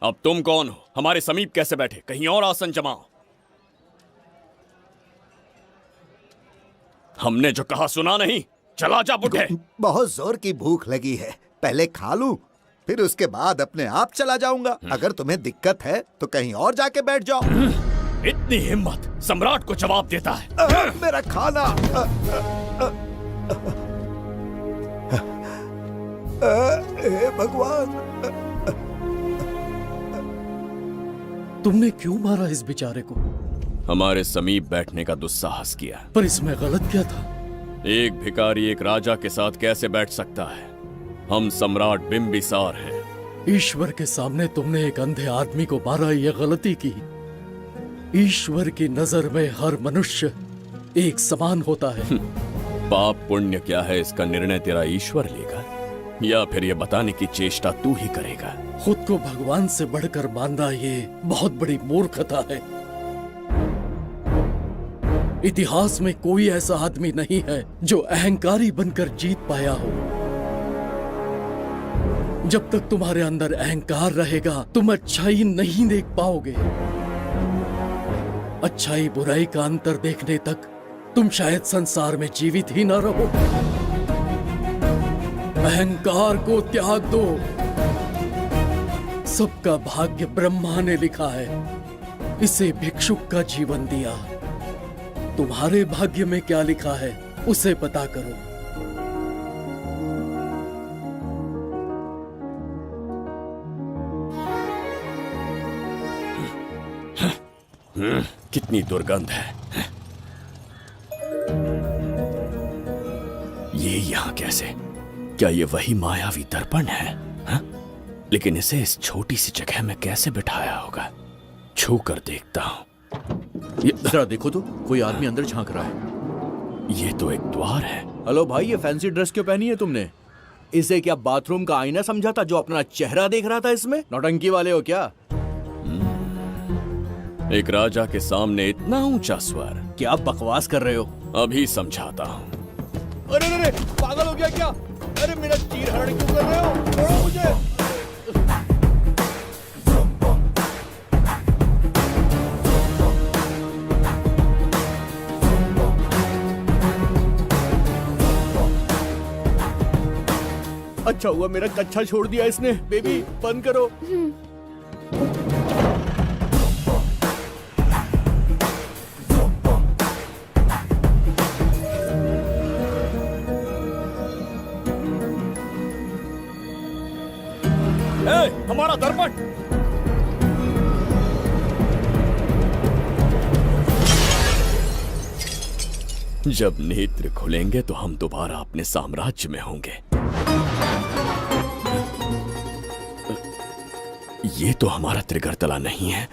अब तुम कौन हो? हमारे समीप कैसे बैठे? कहीं और आसन जमाओ। हमने जो कहा सुना नहीं? चला जा बुढ़े। बहुत जोर की भूख लगी है, पहले खा लूं, फिर उसके बाद अपने आप चला जाऊंगा। अगर तुम्हें दिक्कत है तो कहीं और जाके बैठ जाओ। इतनी हिम्मत, सम्राट को जवाब देता है। मेरा खाना। हे भगवान, तुमने क्यों मारा इस बेचारे को? हमारे समीप बैठने का दुस्साहस किया। पर इसमें गलत क्या था? एक भिखारी एक राजा के साथ कैसे बैठ सकता है? हम सम्राट बिंबिसार हैं। ईश्वर के सामने तुमने एक अंधे आदमी को मारा, यह गलती की। ईश्वर की नजर में हर मनुष्य एक समान होता है। पाप पुण्य क्या है इसका निर्णय तेरा ईश्वर लेगा, या फिर ये बताने की चेष्टा तू ही करेगा? खुद को भगवान से बढ़कर मानना ये बहुत बड़ी मूर्खता है। इतिहास में कोई ऐसा आदमी नहीं है जो अहंकारी बनकर जीत पाया हो। जब तक तुम्हारे अंदर अहंकार रहेगा तुम अच्छाई नहीं देख पाओगे। अच्छाई बुराई का अंतर देखने तक तुम शायद संसार में जीवित ही न रहो। अहंकार को त्याग दो। सबका भाग्य ब्रह्मा ने लिखा है, इसे भिक्षुक का जीवन दिया। तुम्हारे भाग्य में क्या लिखा है उसे पता करो। कितनी दुर्गंध है। ये यहाँ कैसे? क्या ये वही मायावी दर्पण है? हा? लेकिन इसे इस छोटी सी जगह में कैसे बिठाया होगा? छू कर देखता हूँ। ये जरा देखो तो, कोई आदमी अंदर झांक रहा है। ये तो एक द्वार है। हेलो भाई, ये फैंसी ड्रेस क्यों पहनी है तुमने? इसे क्या बाथरूम का आईना समझा था जो अपना चेहरा देख रहा था इसमें? नौटंकी वाले हो क्या? एक राजा के सामने इतना ऊंचा स्वर। क्या बकवास कर रहे हो? अभी समझाता हूँ। अरे अरे, पागल हो गया क्या? अरे मेरा चीर हरण क्यों कर रहे हो? छोड़ो मुझे। अच्छा हुआ मेरा कच्छा छोड़ दिया इसने। बेबी बंद करो। हमारा दर्पण। जब नेत्र खुलेंगे तो हम दोबारा अपने साम्राज्य में होंगे। ये तो हमारा त्रिगर्तला नहीं है।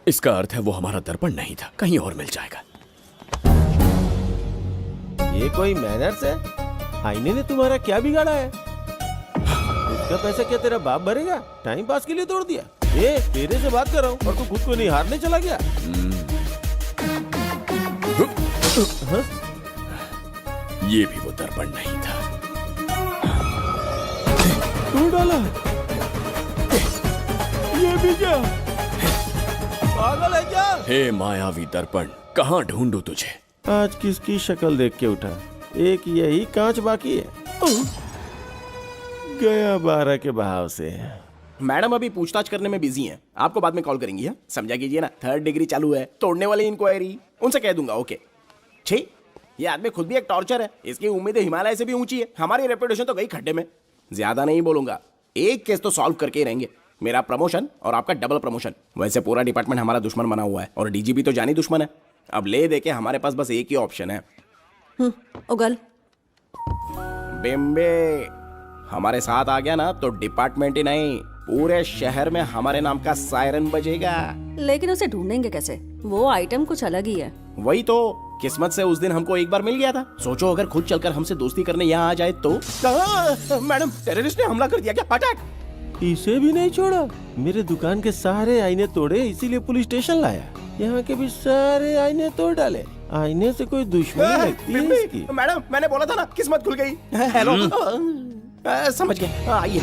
इसका अर्थ है वो हमारा दर्पण नहीं था, कहीं और मिल जाएगा। ये कोई मैनर्स है? आईने ने तुम्हारा क्या बिगाड़ा है? इसका पैसा क्या तेरा बाप भरेगा? टाइम पास के लिए तोड़ दिया? ये तेरे से बात कर रहा हूँ और तू खुद को नहीं हारने चला गया? हाँ? ये भी वो दर्पण नहीं था। तू डाला? ये भी क्या? पागल है क्या? हे मायावी दर्पण, कहाँ ढूंढूं तुझे? आज किसकी शक्ल देख के उठा? एक यही कांच बाकी है। गया 12 के बहाव से। मैडम अभी पूछताछ करने में बिजी हैं, आपको बाद में कॉल करेंगी। है समझा कीजिए ना, 3rd डिग्री चालू है, तोड़ने वाली इंक्वायरी, उनसे कह दूंगा। ओके। छी, ये आदमी खुद भी एक टॉर्चर है। इसकी उम्मीदें हिमालय से भी ऊंची है। हमारी रेपुटेशन तो गई खड्डे में। ज्यादा नहीं बोलूंगा, एक केस तो सॉल्व करके ही रहेंगे। मेरा प्रमोशन और आपका डबल प्रमोशन। वैसे पूरा डिपार्टमेंट हमारा दुश्मन बना हुआ है और डीजीपी तो जानी दुश्मन है। अब ले दे के हमारे पास बस एक ही ऑप्शन है। उगल बिम्बे हमारे साथ आ गया ना तो डिपार्टमेंट ही नहीं, पूरे शहर में हमारे नाम का सायरन बजेगा। लेकिन उसे ढूंढेंगे कैसे? वो आइटम कुछ अलग ही है। वही तो, किस्मत से उस दिन हमको एक बार मिल गया था। सोचो अगर खुद चलकर हमसे दोस्ती करने यहाँ आ जाए तो। मैडम, टेररिस्ट ने हमला कर दिया क्या? अटैक! इसे भी नहीं छोड़ा। मेरे दुकान के सारे आईने तोड़े, इसीलिए पुलिस स्टेशन लाया। यहाँ के भी सारे आईने तोड़ डाले। आईने से कोई दुश्मनी लगती है इसकी। मैडम, मैंने बोला था ना, किस्मत खुल गई। हेलो, समझ गए। आइए।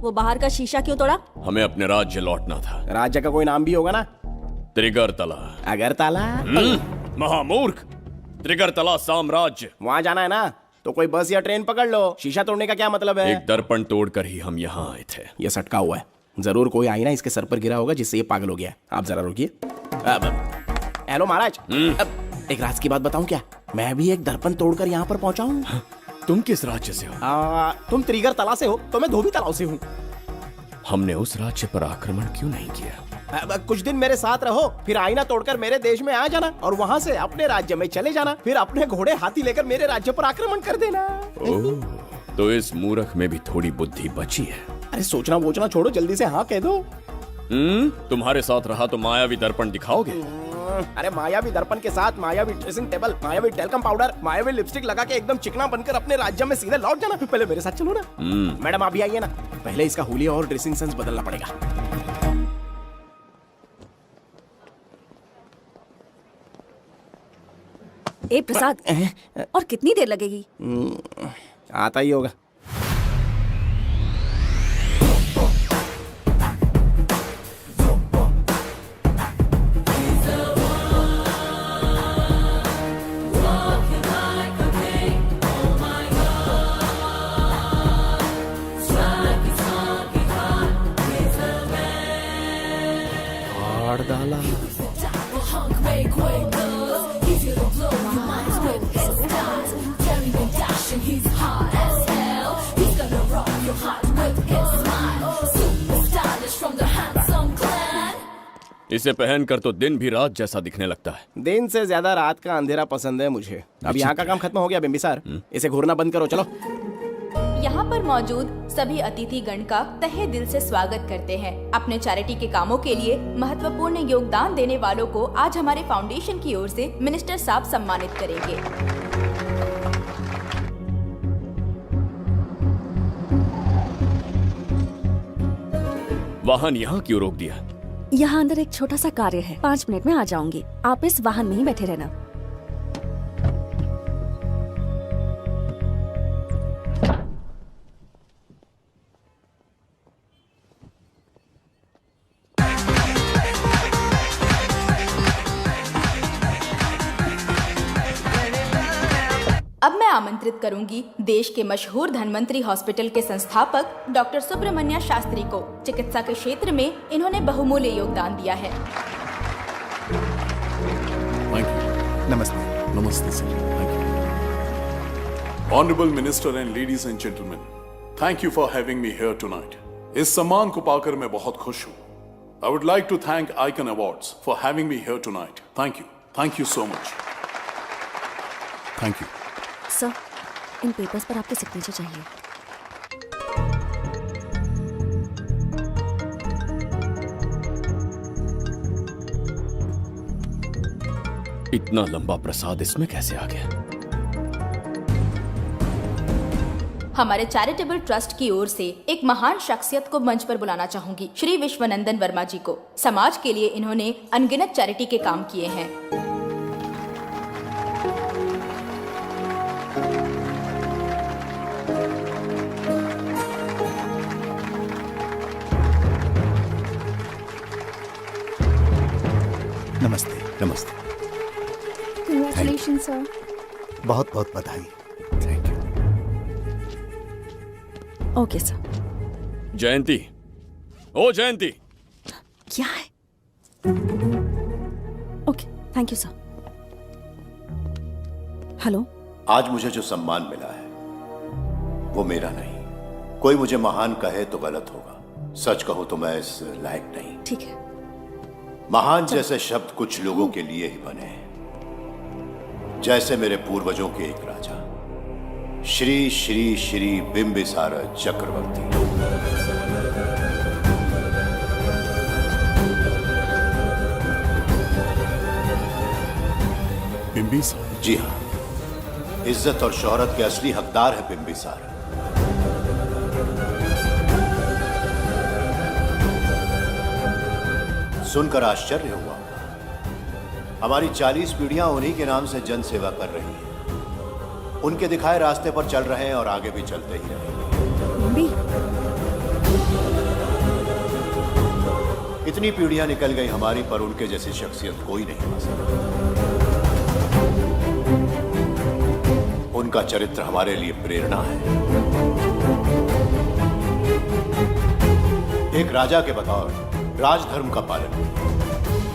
वो बाहर का शीशा क्यों तोड़ा? हमें अपने राज्य लौटना था। राज्य का कोई नाम भी होगा ना? त्रिगर्तला। अगरतला? महामूर्ख, त्रिगर्तला साम्राज्य। वहाँ जाना है ना तो कोई बस या ट्रेन पकड़ लो। शीशा तोड़ने का क्या मतलब है? एक दर्पण तोड़कर ही हम यहाँ आए थे। ये सटका हुआ है, जरूर कोई आईना इसके सर पर गिरा होगा जिससे ये पागल हो गया। आप जरा रुकिए। हेलो महाराज, एक राज की बात बताऊं क्या? मैं भी एक दर्पण तोड़कर यहाँ पर पहुंचा हूँ। तुम किस राज्य से हो? तुम त्रिगर्तला से हो तो मैं धोबी तालाब से हूँ। हमने उस राज्य पर आक्रमण क्यों नहीं किया? कुछ दिन मेरे साथ रहो, फिर आईना तोड़कर मेरे देश में आ जाना और वहाँ से अपने राज्य में चले जाना। फिर अपने घोड़े हाथी लेकर मेरे राज्य पर आक्रमण कर देना। ओह, तो इस मूर्ख में भी थोड़ी बुद्धि बची है। अरे सोचना वोचना छोड़ो, जल्दी से हाँ कह दो। तुम्हारे साथ रहा तो मायावी दर्पण दिखाओगे? अरे मायावी दर्पण के साथ मायावी ड्रेसिंग टेबल, मायावी टेल्कम पाउडर, मायावी लिपस्टिक लगा के एकदम चिकना बनकर अपने राज्य में सीधे लौट जाना। पहले मेरे साथ चलो ना। मैडम आप भी आइए ना, पहले इसका हुलिया और ड्रेसिंग सेंस बदलना पड़ेगा। ए प्रसाद, और कितनी देर लगेगी? आता ही होगा। फाड़ डाला। इसे पहनकर तो दिन भी रात जैसा दिखने लगता है। दिन से ज्यादा रात का अंधेरा पसंद है मुझे। अब यहाँ का काम खत्म हो गया बिम्बिसार, इसे घूरना बंद करो, चलो। यहाँ पर मौजूद सभी अतिथिगण का तहे दिल से स्वागत करते हैं। अपने चैरिटी के कामों के लिए महत्वपूर्ण योगदान देने वालों को आज हमारे फाउंडेशन की ओर से मिनिस्टर साहब सम्मानित करेंगे। वाहन यहाँ क्यों रोक दिया? यहाँ अंदर एक छोटा सा कार्य है, 5 मिनट में आ जाऊंगी। आप इस वाहन में ही बैठे रहना। अब मैं आमंत्रित करूंगी देश के मशहूर धन्वंतरी हॉस्पिटल के संस्थापक डॉक्टर सुब्रमण्य शास्त्री को। चिकित्सा के क्षेत्र में इन्होंने बहुमूल्य योगदान दिया है। नमस्ते। नमस्ते sir. Thank you. Honourable minister and ladies and gentleman, thank you for having me here tonight. इस सम्मान को पाकर मैं बहुत खुश हूँ। I would like to thank icon awards for having me here tonight. Thank you so much. Thank you. Sir, इन papers पर आपके सिग्नेचर चाहिए। इतना लंबा प्रसाद इसमें कैसे आ गया? हमारे चैरिटेबल ट्रस्ट की ओर से एक महान शख्सियत को मंच पर बुलाना चाहूंगी, श्री विश्वनंदन वर्मा जी को। समाज के लिए इन्होंने अनगिनत चैरिटी के काम किए हैं। नमस्ते। नमस्ते। Congratulations, sir. बहुत बहुत बधाई। Thank you. Okay sir. Jayanti, ओ जयंती। क्या है? Okay, thank you sir. Hello. आज मुझे जो सम्मान मिला है वो मेरा नहीं। कोई मुझे महान कहे तो गलत होगा, सच कहूं तो मैं इस लायक नहीं। ठीक है। महान जैसे शब्द कुछ लोगों के लिए ही बने हैं, जैसे मेरे पूर्वजों के एक राजा श्री श्री श्री बिंबिसार चक्रवर्ती। बिंबिसार? जी हाँ, इज्जत और शोहरत के असली हकदार है बिंबिसार। सुनकर आश्चर्य हुआ। हमारी 40 पीढ़ियां उन्हीं के नाम से जन सेवा कर रही हैं। उनके दिखाए रास्ते पर चल रहे हैं और आगे भी चलते ही रहेंगे। इतनी पीढ़ियां निकल गई हमारी, पर उनके जैसी शख्सियत कोई नहीं बन सकती। उनका चरित्र हमारे लिए प्रेरणा है। एक राजा के बतौर राजधर्म का पालन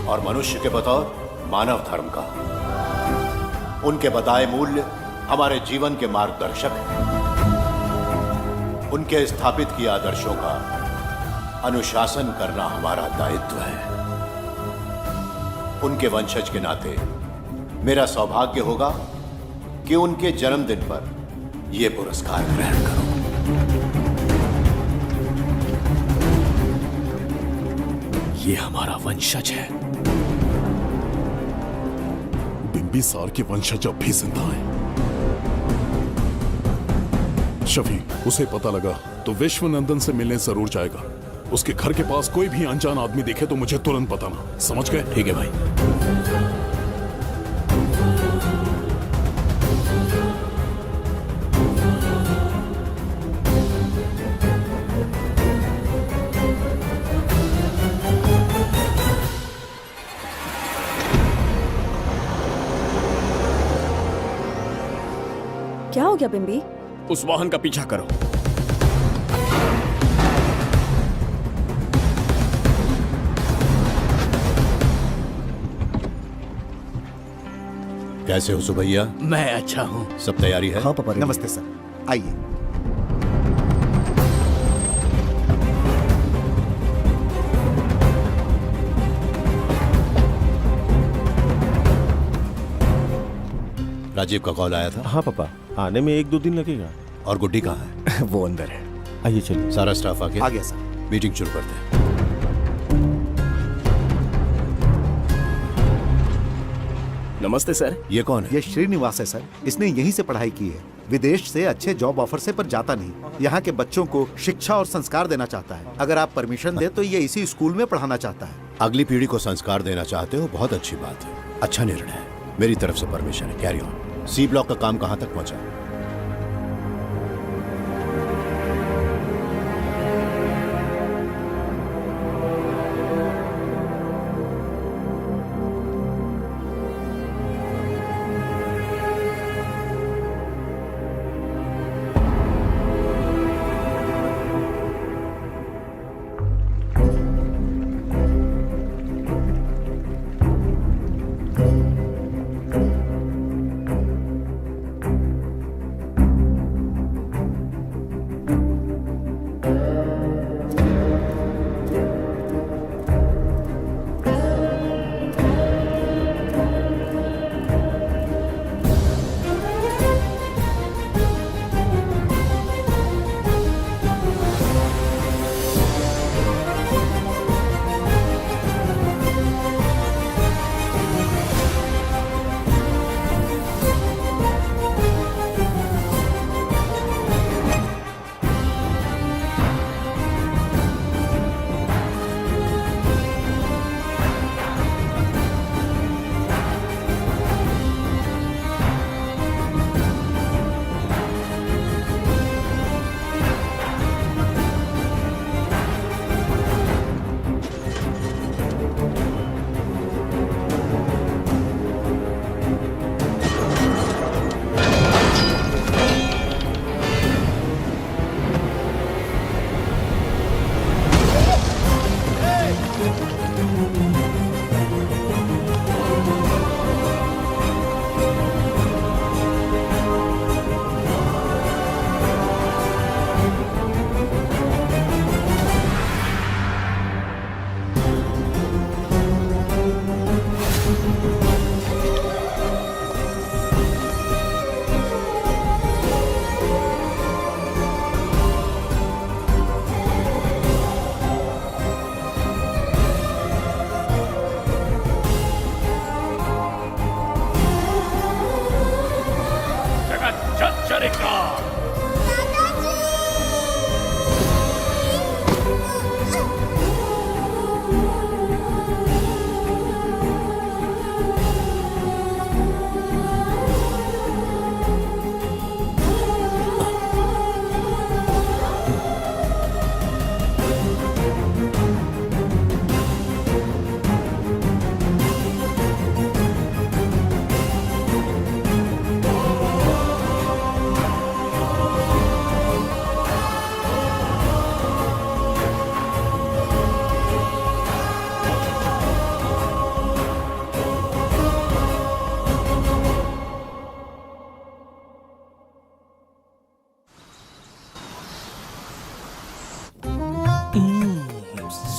और मनुष्य के बतौर मानव धर्म का। उनके बताए मूल्य हमारे जीवन के मार्गदर्शक हैं। उनके स्थापित किए आदर्शों का अनुशासन करना हमारा दायित्व है। उनके वंशज के नाते मेरा सौभाग्य होगा कि उनके जन्मदिन पर यह पुरस्कार ग्रहण करूं। ये हमारा वंशज है। बिंबिसार के वंशज अब भी जिंदा हैं। शफी, उसे पता लगा तो विश्वनंदन से मिलने जरूर जाएगा। उसके घर के पास कोई भी अनजान आदमी दिखे तो मुझे तुरंत बताना। समझ गए? ठीक है भाई। क्या हो गया बिम्बी? उस वाहन का पीछा करो। कैसे हो सुभैया? मैं अच्छा हूँ। सब तैयारी है? हाँ पापा। नमस्ते सर, आइए। राजीव का कॉल आया था? हाँ पापा, आने में 1-2 दिन लगेगा। और गुड्डी कहाँ है? वो अंदर है। आइए चलिए। सारा स्टाफ आ गया? आ गया सर। मीटिंग शुरू करते हैं। नमस्ते सर। ये कौन है? ये श्रीनिवास है सर। इसने यहीं से पढ़ाई की है। विदेश से अच्छे जॉब ऑफर से पर जाता नहीं। यहाँ के बच्चों को शिक्षा और संस्कार देना चाहता है। अगर आप परमिशन दे तो ये इसी स्कूल में पढ़ाना चाहता है। अगली पीढ़ी को संस्कार देना चाहते हो, बहुत अच्छी बात है, अच्छा निर्णय है। मेरी तरफ से परमिशन है, कैरी ऑन। सी ब्लॉक का काम कहाँ तक पहुँचा?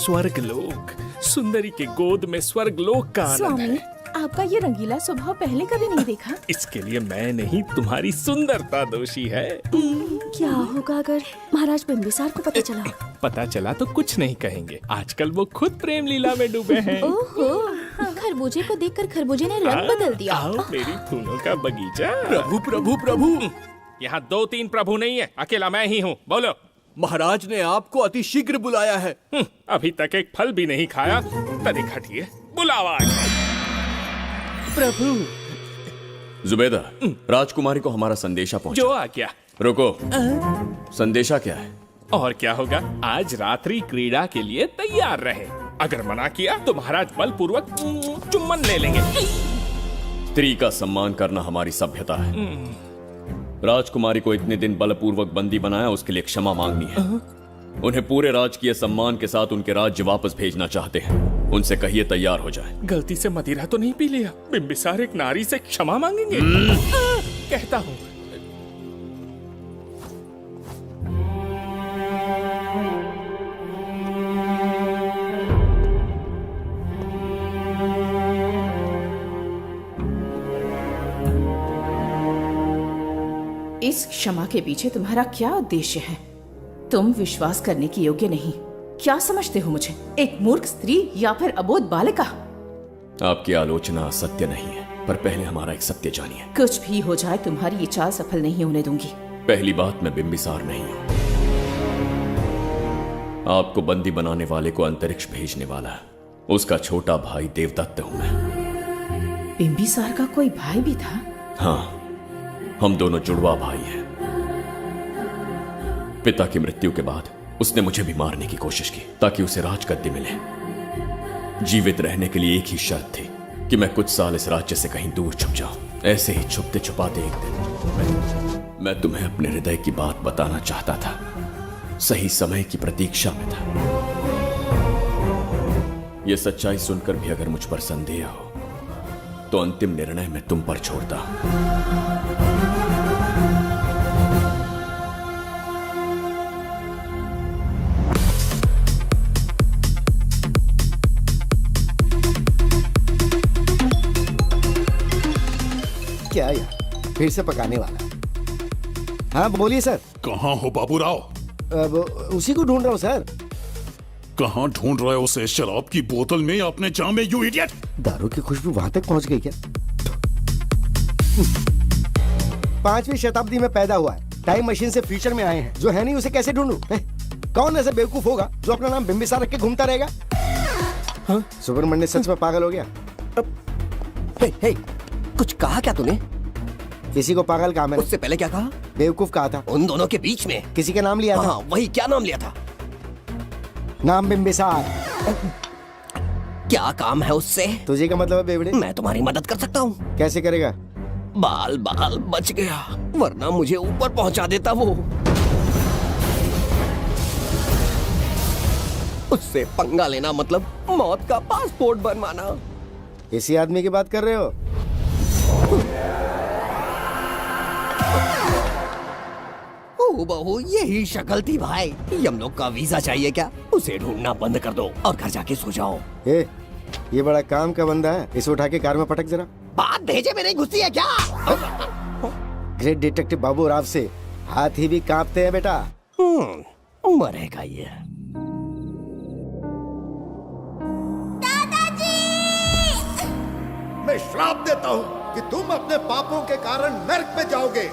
स्वर्गलोक, सुंदरी के गोद में स्वर्गलोक का आनंद स्वामी, है। आपका ये रंगीला स्वभाव पहले कभी नहीं देखा। इसके लिए मैं नहीं, तुम्हारी सुंदरता दोषी है। क्या होगा अगर महाराज बिंबिसार को पता चला? पता चला तो कुछ नहीं कहेंगे, आजकल वो खुद प्रेम लीला में डूबे हैं। ओहो, खरबूजे को देखकर खरबूजे ने रंग बदल दिया। आओ मेरी फूलों का बगीचा। प्रभु प्रभु प्रभु, यहाँ 2-3 प्रभु नहीं है, अकेला मैं ही हूँ। बोलो। महाराज ने आपको अति शीघ्र बुलाया है। अभी तक एक फल भी नहीं खाया, तनिक हटिए, बुलावा है। प्रभु। जुबेदा, राजकुमारी को हमारा संदेशा पहुंचा। जो आ गया। रुको, संदेशा क्या है? और क्या होगा, आज रात्रि क्रीड़ा के लिए तैयार रहे। अगर मना किया तो महाराज बलपूर्वक चुम्बन ले लेंगे। स्त्री का सम्मान करना हमारी सभ्यता है। राजकुमारी को इतने दिन बलपूर्वक बंदी बनाया, उसके लिए क्षमा मांगनी है। उन्हें पूरे राजकीय सम्मान के साथ उनके राज्य वापस भेजना चाहते हैं। उनसे कहिए तैयार हो जाए। गलती से मदिरा तो नहीं पी लिया? बिम्बिसार एक नारी से क्षमा मांगेंगे? कहता हूँ। इस क्षमा के पीछे तुम्हारा क्या उद्देश्य है? तुम विश्वास करने की योग्य नहीं। क्या समझते हो मुझे, एक मूर्ख स्त्री या फिर अबोध बालिका? आपकी आलोचना सत्य नहीं है, पर पहले हमारा एक सत्य जानिए। कुछ भी हो जाए, तुम्हारी ये चाल सफल नहीं होने दूंगी। पहली बात, मैं बिम्बिसार नहीं हूं। आपको बंदी बनाने वाले को अंतरिक्ष भेजने वाला उसका छोटा भाई देवदत्त हूं मैं। बिम्बिसार का कोई भाई भी था? हाँ, हम दोनों जुड़वा भाई हैं। पिता की मृत्यु के बाद उसने मुझे भी मारने की कोशिश की ताकि उसे राजगद्दी मिले। जीवित रहने के लिए एक ही शर्त थी कि मैं कुछ साल इस राज्य से कहीं दूर छुप जाऊं। ऐसे ही छुपते छुपाते एक दिन मैं तुम्हें अपने हृदय की बात बताना चाहता था। सही समय की प्रतीक्षा में था। यह सच्चाई सुनकर भी अगर मुझ पर संदेह हो तो अंतिम निर्णय मैं तुम पर छोड़ता हूं। क्या यार, फिर से पकाने वाला? हाँ बोलिए सर। कहाँ हो बाबूराव? अब उसी को ढूंढ रहा हूँ सर। कहाँ ढूंढ रहे हो उसे? शराब की बोतल में या अपने जाम में, यू इडियट? दारू की खुशबू वहां तक पहुंच गई क्या? 5वीं शताब्दी में पैदा हुआ है, टाइम मशीन से फ्यूचर में आए हैं। जो है नहीं उसे कैसे ढूंढूं? कौन ऐसा बेवकूफ होगा जो अपना नाम बिम्बिसार रख के घूमता रहेगा? हाँ? सुब्रमण्य सच में पागल हो गया। हे, कुछ कहा क्या तूने? किसी को पागल कहा मैंने। उससे पहले क्या कहा? बेवकूफ कहा था। उन दोनों के बीच में किसी का नाम लिया था। वही, क्या नाम लिया था? नाम बिम्बिसार। क्या काम है उससे? तुझे का मतलब है बेवड़े? मैं तुम्हारी मदद कर सकता हूँ। कैसे करेगा? बाल बच गया, वरना मुझे ऊपर पहुंचा देता वो। उससे पंगा लेना मतलब मौत का पासपोर्ट बनवाना। इसी आदमी की बात कर रहे हो? ओ बहू, यही शक्ल थी भाई। यमलोक का वीजा चाहिए क्या? उसे ढूंढना बंद कर दो और घर जाके सो जाओ। ये बड़ा काम का बंदा है, इसे उठा के कार में पटक जरा। बात भेजे में नहीं घुसती है क्या? ग्रेट डिटेक्टिव बाबू राव से हाथी भी कांपते हैं बेटा। मरेगा ये। मैं श्राप देता हूँ कि तुम अपने पापों के कारण नरक में जाओगे।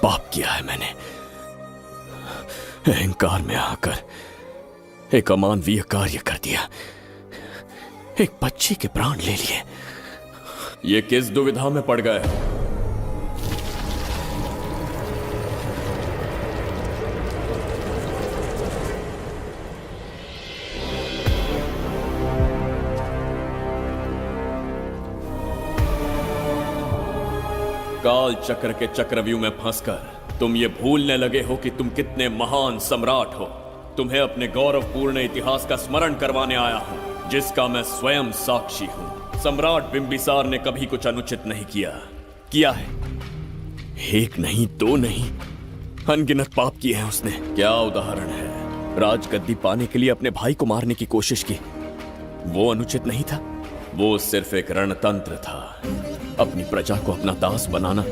पाप किया है मैंने। अहंकार में आकर एक अमानवीय कार्य कर दिया। एक बच्ची के प्राण ले लिए। ये किस दुविधा में पड़ गए? काल चक्र के चक्रव्यूह में फंसकर तुम ये भूलने लगे हो कि तुम कितने महान सम्राट हो। तुम्हें अपने गौरवपूर्ण इतिहास का स्मरण करवाने आया हूं, जिसका मैं स्वयं साक्षी हूं। सम्राट बिम्बिसार ने कभी कुछ अनुचित नहीं किया है। एक नहीं, दो नहीं, अनगिनत पाप किए हैं उसने। क्या उदाहरण है? राजगद्दी पाने के लिए अपने भाई को मारने की कोशिश की। वो अनुचित नहीं था? वो सिर्फ एक रणतंत्र था। अपनी प्रजा को अपना दास बनाना,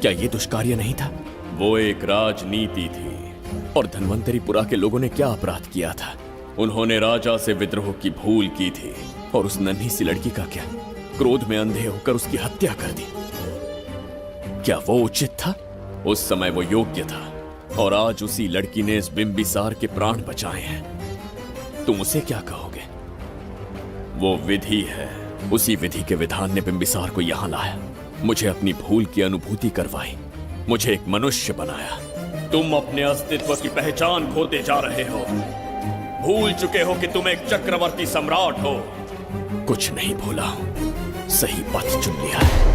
क्या ये दुष्कार्य नहीं था? वो एक राजनीति थी। और धन्वंतरीपुरा के लोगों ने क्या अपराध किया था? उन्होंने राजा से विद्रोह की भूल की थी। और उस नन्ही सी लड़की का क्या? क्रोध में अंधे होकर उसकी हत्या कर दी। क्या वो उचित था? उस समय वो योग्य था। और आज उसी लड़की ने इस बिम्बिसार के प्राण बचाए हैं। तुम उसे क्या कहोगे? वो विधि है। उसी विधि के विधान ने बिम्बिसार को यहां लाया, मुझे अपनी भूल की अनुभूति करवाई, मुझे एक मनुष्य बनाया। तुम अपने अस्तित्व की पहचान खोते जा रहे हो। भूल चुके हो कि तुम एक चक्रवर्ती सम्राट हो। कुछ नहीं भूला, सही पथ चुन लिया है।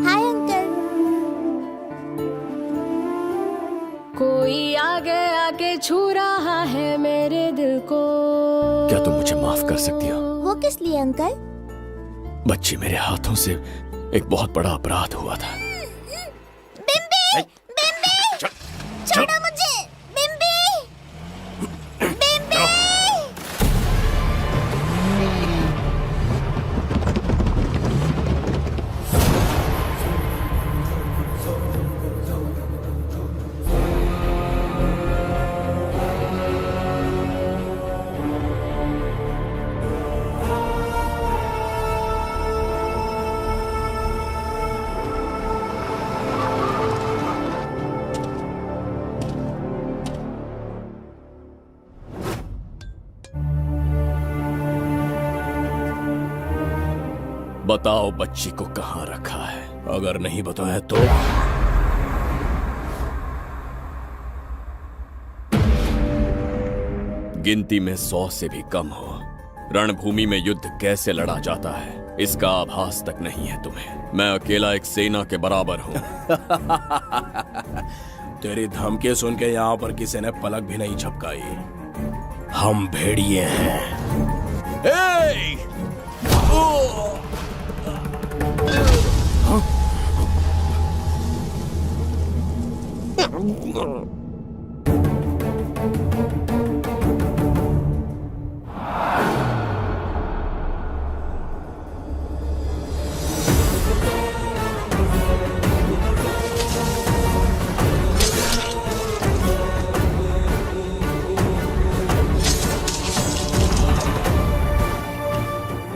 Hi uncle. कोई आगे आके छू रहा है मेरे दिल को। क्या तुम मुझे माफ कर सकती हो? वो किस लिए अंकल? बच्ची, मेरे हाथों से एक बहुत बड़ा अपराध हुआ था। बिम्बी! बिम्बी! छोड़ो मुझे! बिम्बी! बिम्बी! बताओ बच्ची को कहाँ रखा है? अगर नहीं बताया तो गिनती में 100 से भी कम हो। रणभूमि में युद्ध कैसे लड़ा जाता है इसका आभास तक नहीं है तुम्हें। मैं अकेला एक सेना के बराबर हूँ। तेरी धमकी सुन के यहाँ पर किसी ने पलक भी नहीं झपकाई। हम भेड़िए हैं।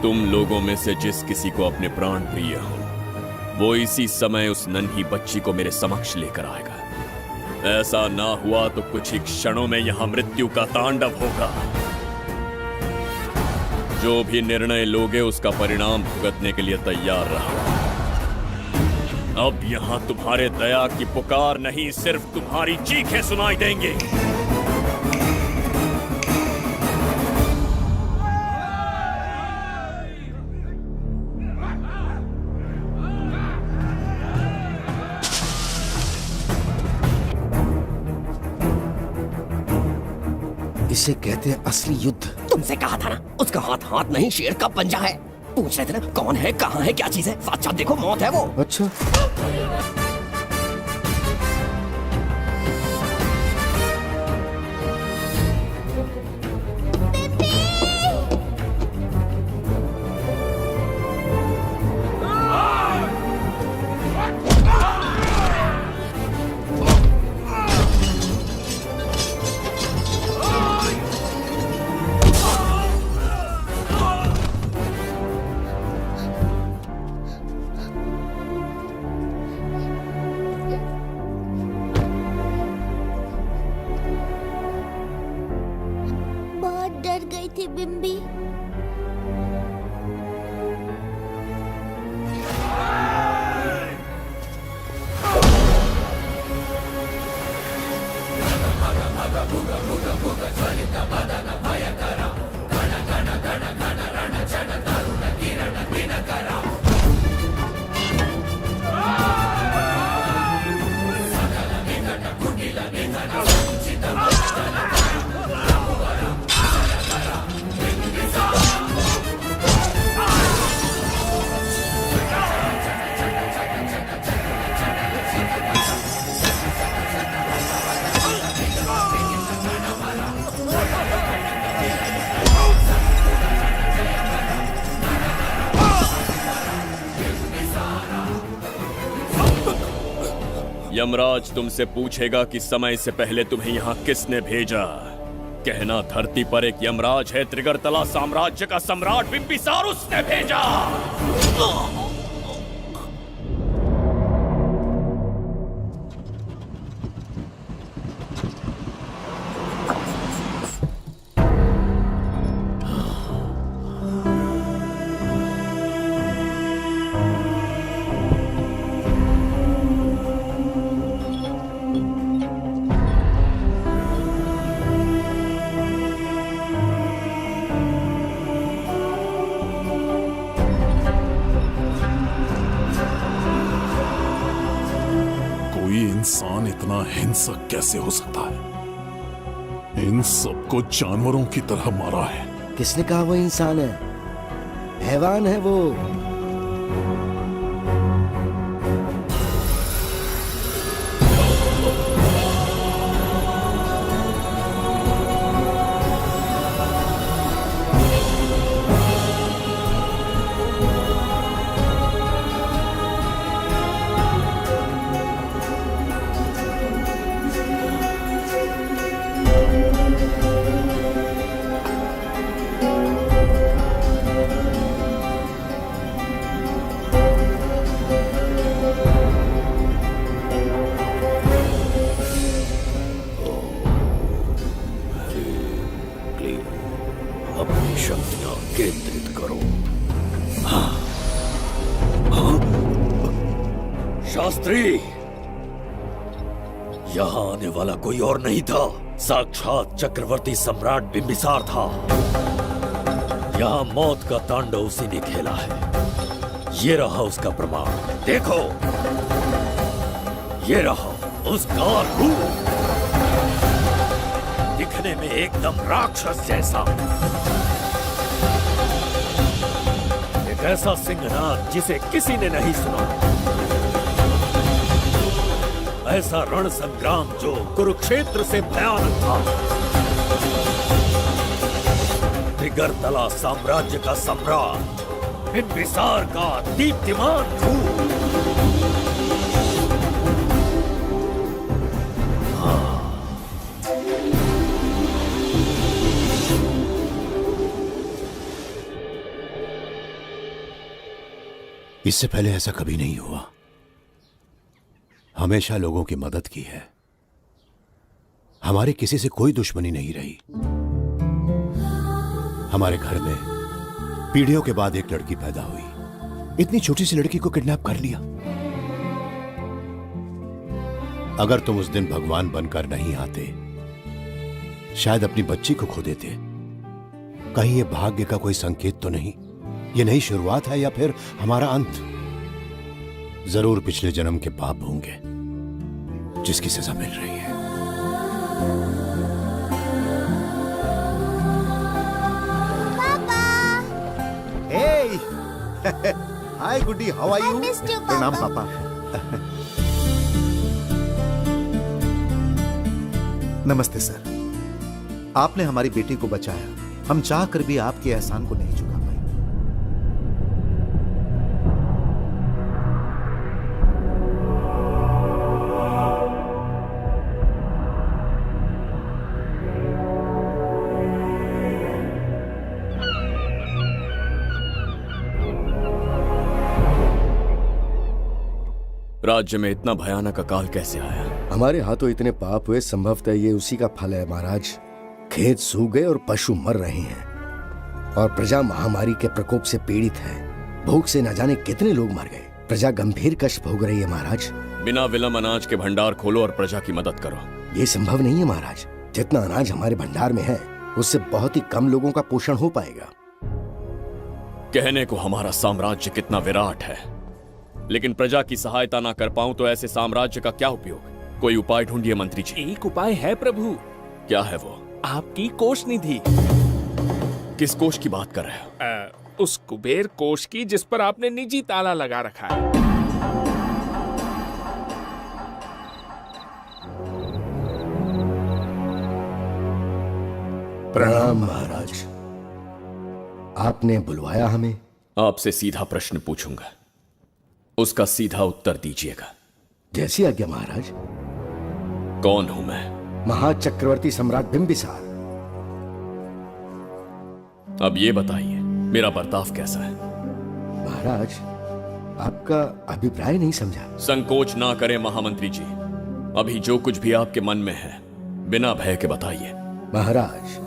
तुम लोगों में से जिस किसी को अपने प्राण प्रिय हो वो इसी समय उस नन्ही बच्ची को मेरे समक्ष लेकर आएगा। ऐसा ना हुआ तो कुछ ही क्षणों में यहां मृत्यु का तांडव होगा। जो भी निर्णय लोगे उसका परिणाम भुगतने के लिए तैयार रहो। अब यहां तुम्हारे दया की पुकार नहीं, सिर्फ तुम्हारी चीखें सुनाई देंगी। इसे कहते हैं असली युद्ध। तुमसे कहा था ना, उसका हाथ हाथ नहीं शेर का पंजा है। पूछ रहे थे ना कौन है, कहाँ है, क्या चीज है? साक्षात देखो, मौत है वो। अच्छा। बहुत डर गई थी बिम्बी। यमराज तुमसे पूछेगा कि समय से पहले तुम्हें यहाँ किसने भेजा। कहना धरती पर एक यमराज है, त्रिगर्तला साम्राज्य का सम्राट बिम्बिसार उसने भेजा। इतना हिंसक कैसे हो सकता है? इन सबको जानवरों की तरह मारा है। किसने कहा वो इंसान है? हैवान है वो। अपनी शक्तियां केंद्रित करो। शास्त्री, यहां आने वाला कोई और नहीं था, साक्षात चक्रवर्ती सम्राट बिंबिसार था। यहां मौत का तांडव उसी ने खेला है। ये रहा उसका प्रमाण, देखो, ये रहा उसका रूप, दिखने में एकदम राक्षस जैसा। एक ऐसा सिंहनाद जिसे किसी ने नहीं सुना, ऐसा रण संग्राम जो कुरुक्षेत्र से भयानक था। त्रिगर्तला साम्राज्य का सम्राट, बिंबिसार का दीप्तिमान रूप। इससे पहले ऐसा कभी नहीं हुआ। हमेशा लोगों की मदद की है। हमारी किसी से कोई दुश्मनी नहीं रही। हमारे घर में पीढ़ियों के बाद एक लड़की पैदा हुई। इतनी छोटी सी लड़की को किडनैप कर लिया। अगर तुम उस दिन भगवान बनकर नहीं आते, शायद अपनी बच्ची को खो देते। कहीं ये भाग्य का कोई संकेत तो नहीं? ये नई शुरुआत है या फिर हमारा अंत? जरूर पिछले जन्म के पाप होंगे जिसकी सजा मिल रही है। हाय गुड्डी, हाउ आर यू? प्रणाम पापा। नमस्ते सर। आपने हमारी बेटी को बचाया। हम चाह कर भी आपके एहसान को नहीं चुका पाए। राज्य में इतना भयानक अकाल कैसे आया? हमारे हाथों इतने पाप हुए, संभवतः ये उसी का फल है महाराज। खेत सूख गए और पशु मर रहे हैं, और प्रजा महामारी के प्रकोप से पीड़ित है। भूख से न जाने कितने लोग मर गए। प्रजा गंभीर कष्ट भोग रही है महाराज। बिना विलंब अनाज के भंडार खोलो और प्रजा की मदद करो। ये संभव नहीं है महाराज। जितना अनाज हमारे भंडार में है, उससे बहुत ही कम लोगों का पोषण हो पाएगा। कहने को हमारा साम्राज्य कितना विराट है, लेकिन प्रजा की सहायता ना कर पाऊं तो ऐसे साम्राज्य का क्या उपयोग? कोई उपाय ढूंढिए मंत्री जी। एक उपाय है प्रभु। क्या है वो? आपकी कोष निधि। किस कोष की बात कर रहे हो? उस कुबेर कोष की जिस पर आपने निजी ताला लगा रखा है। प्रणाम महाराज। आपने बुलवाया हमें? आपसे सीधा प्रश्न पूछूंगा, उसका सीधा उत्तर दीजिएगा। जैसी आज्ञा महाराज। कौन हूं मैं? महाचक्रवर्ती सम्राट बिंबिसार। अब ये बताइए, मेरा बर्ताव कैसा है? महाराज, आपका अभिप्राय नहीं समझा। संकोच ना करें महामंत्री जी। अभी जो कुछ भी आपके मन में है, बिना भय के बताइए। महाराज,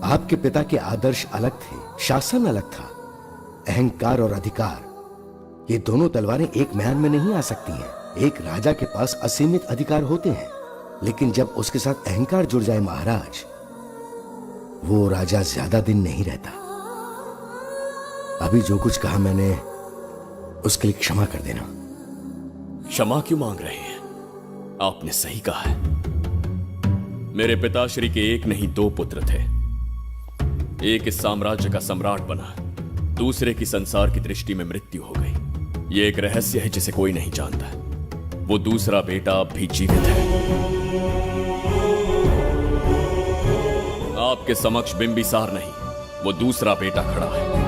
आपके पिता के आदर्श अलग थे, शासन अलग था। अहंकार और अधिकार, ये दोनों तलवारें एक म्यान में नहीं आ सकती हैं। एक राजा के पास असीमित अधिकार होते हैं, लेकिन जब उसके साथ अहंकार जुड़ जाए महाराज, वो राजा ज्यादा दिन नहीं रहता। अभी जो कुछ कहा मैंने, उसके लिए क्षमा कर देना। क्षमा क्यों मांग रहे हैं? आपने सही कहा है। मेरे पिताश्री के एक नहीं 2 पुत्र थे। एक इस साम्राज्य का सम्राट बना, दूसरे की संसार की दृष्टि में मृत्यु हो गई। ये एक रहस्य है जिसे कोई नहीं जानता। वो दूसरा बेटा अब भी जीवित है। आपके समक्ष बिंबिसार नहीं, वो दूसरा बेटा खड़ा है।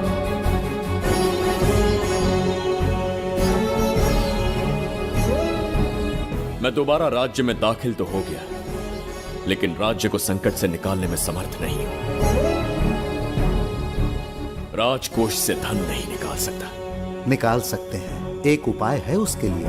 मैं दोबारा राज्य में दाखिल तो हो गया, लेकिन राज्य को संकट से निकालने में समर्थ नहीं हूं। राजकोष से धन नहीं निकाल सकता। निकाल सकते हैं, एक उपाय है उसके लिए।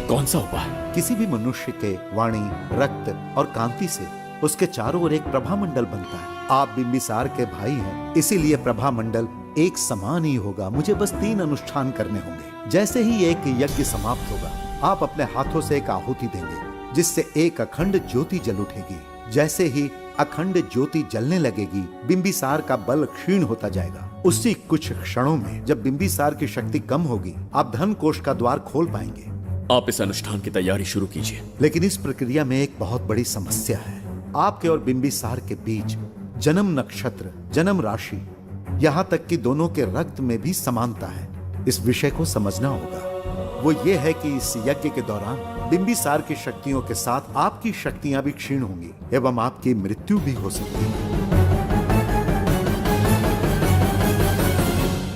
कौन सा उपाय? किसी भी मनुष्य के वाणी, रक्त और कांति से उसके चारों ओर एक प्रभामंडल बनता है। आप बिंबिसार के भाई हैं, इसीलिए प्रभामंडल एक समान ही होगा। मुझे बस 3 अनुष्ठान करने होंगे। जैसे ही एक यज्ञ समाप्त होगा, आप अपने हाथों से एक आहुति देंगे, जिससे एक अखंड ज्योति जल उठेगी। जैसे ही अखंड ज्योति जलने लगेगी, बिंबिसार का बल क्षीण होता जाएगा। उसी कुछ क्षणों में जब बिंबिसार की शक्ति कम होगी, आप धन कोष का द्वार खोल पाएंगे। आप इस अनुष्ठान की तैयारी शुरू कीजिए। लेकिन इस प्रक्रिया में एक बहुत बड़ी समस्या है। आपके और बिंबिसार के बीच जन्म नक्षत्र, जन्म राशि, यहाँ तक कि दोनों के रक्त में भी समानता है। इस विषय को समझना होगा। वो ये है कि इस यज्ञ के दौरान बिंबिसार की शक्तियों के साथ आपकी शक्तियां भी क्षीण होंगी एवं आपकी मृत्यु भी हो सकती है।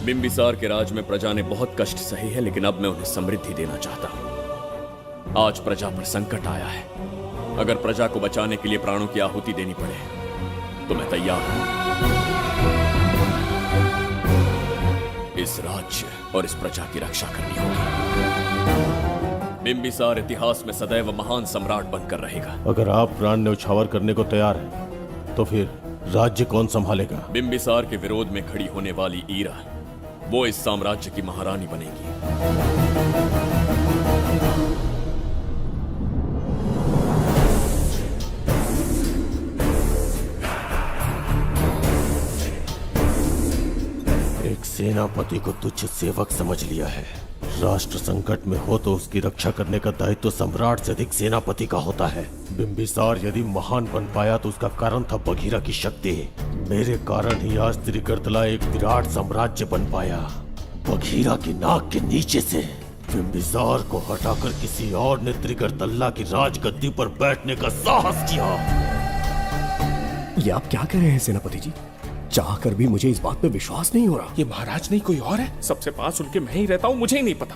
बिंबिसार के राज में प्रजा ने बहुत कष्ट सहे हैं, लेकिन अब मैं उन्हें समृद्धि देना चाहता हूं। आज प्रजा पर संकट आया है। अगर प्रजा को बचाने के लिए प्राणों की आहुति देनी पड़े तो मैं तैयार हूं। इस राज्य और इस प्रजा की रक्षा करनी होगी। बिंबिसार इतिहास में सदैव महान सम्राट बनकर रहेगा। अगर आप प्राण न्यौछावर करने को तैयार हैं, तो फिर राज्य कौन संभालेगा? बिंबिसार के विरोध में खड़ी होने वाली ईरा, वो इस साम्राज्य की महारानी बनेगी। एक सेनापति को तुच्छ सेवक समझ लिया है। राष्ट्र संकट में हो तो उसकी रक्षा करने का दायित्व सम्राट से अधिक सेनापति का होता है। बिंबिसार यदि महान बन पाया तो उसका कारण था बघीरा की शक्ति। मेरे कारण ही आज त्रिगर्तला एक विराट साम्राज्य बन पाया। बघीरा की नाक के नीचे से बिंबिसार को हटाकर किसी और ने त्रिगर्तला की राजगद्दी पर बैठने का साहस किया। ये आप क्या कह रहे हैं सेनापति जी? चाहकर भी मुझे इस बात पे विश्वास नहीं हो रहा। ये महाराज नहीं कोई और है। सबसे पास उनके मैं ही रहता हूँ, मुझे ही नहीं पता।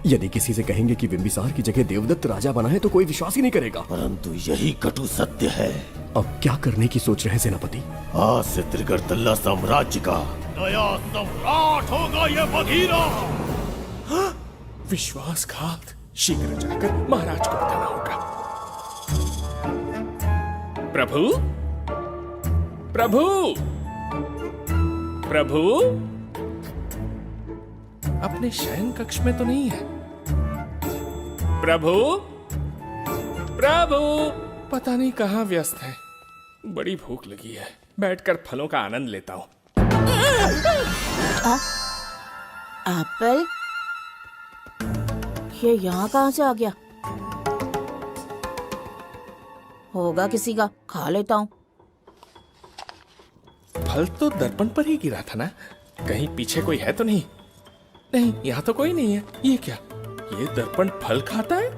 यदि किसी से कहेंगे कि बिंबिसार की जगह देवदत्त राजा बना है तो कोई विश्वास ही नहीं करेगा। परंतु यही कटु सत्य है। अब क्या करने की सोच रहे हैं सेनापति? आज से त्रिगर्तला साम्राज्य का नया सम्राट होगा ये बघीरा। विश्वासघात। शीघ्र जाकर महाराज को बताना होगा। प्रभु, प्रभु, प्रभु, अपने शयन कक्ष में तो नहीं है। प्रभु, प्रभु, पता नहीं कहाँ व्यस्त है। बड़ी भूख लगी है, बैठकर फलों का आनंद लेता हूँ। एप्पल? ये यहाँ कहाँ से आ गया? होगा किसी का, खा लेता हूँ। फल तो दर्पण पर ही गिरा था ना? कहीं पीछे कोई है तो नहीं? नहीं, यहाँ तो कोई नहीं है। ये क्या? ये दर्पण फल खाता है?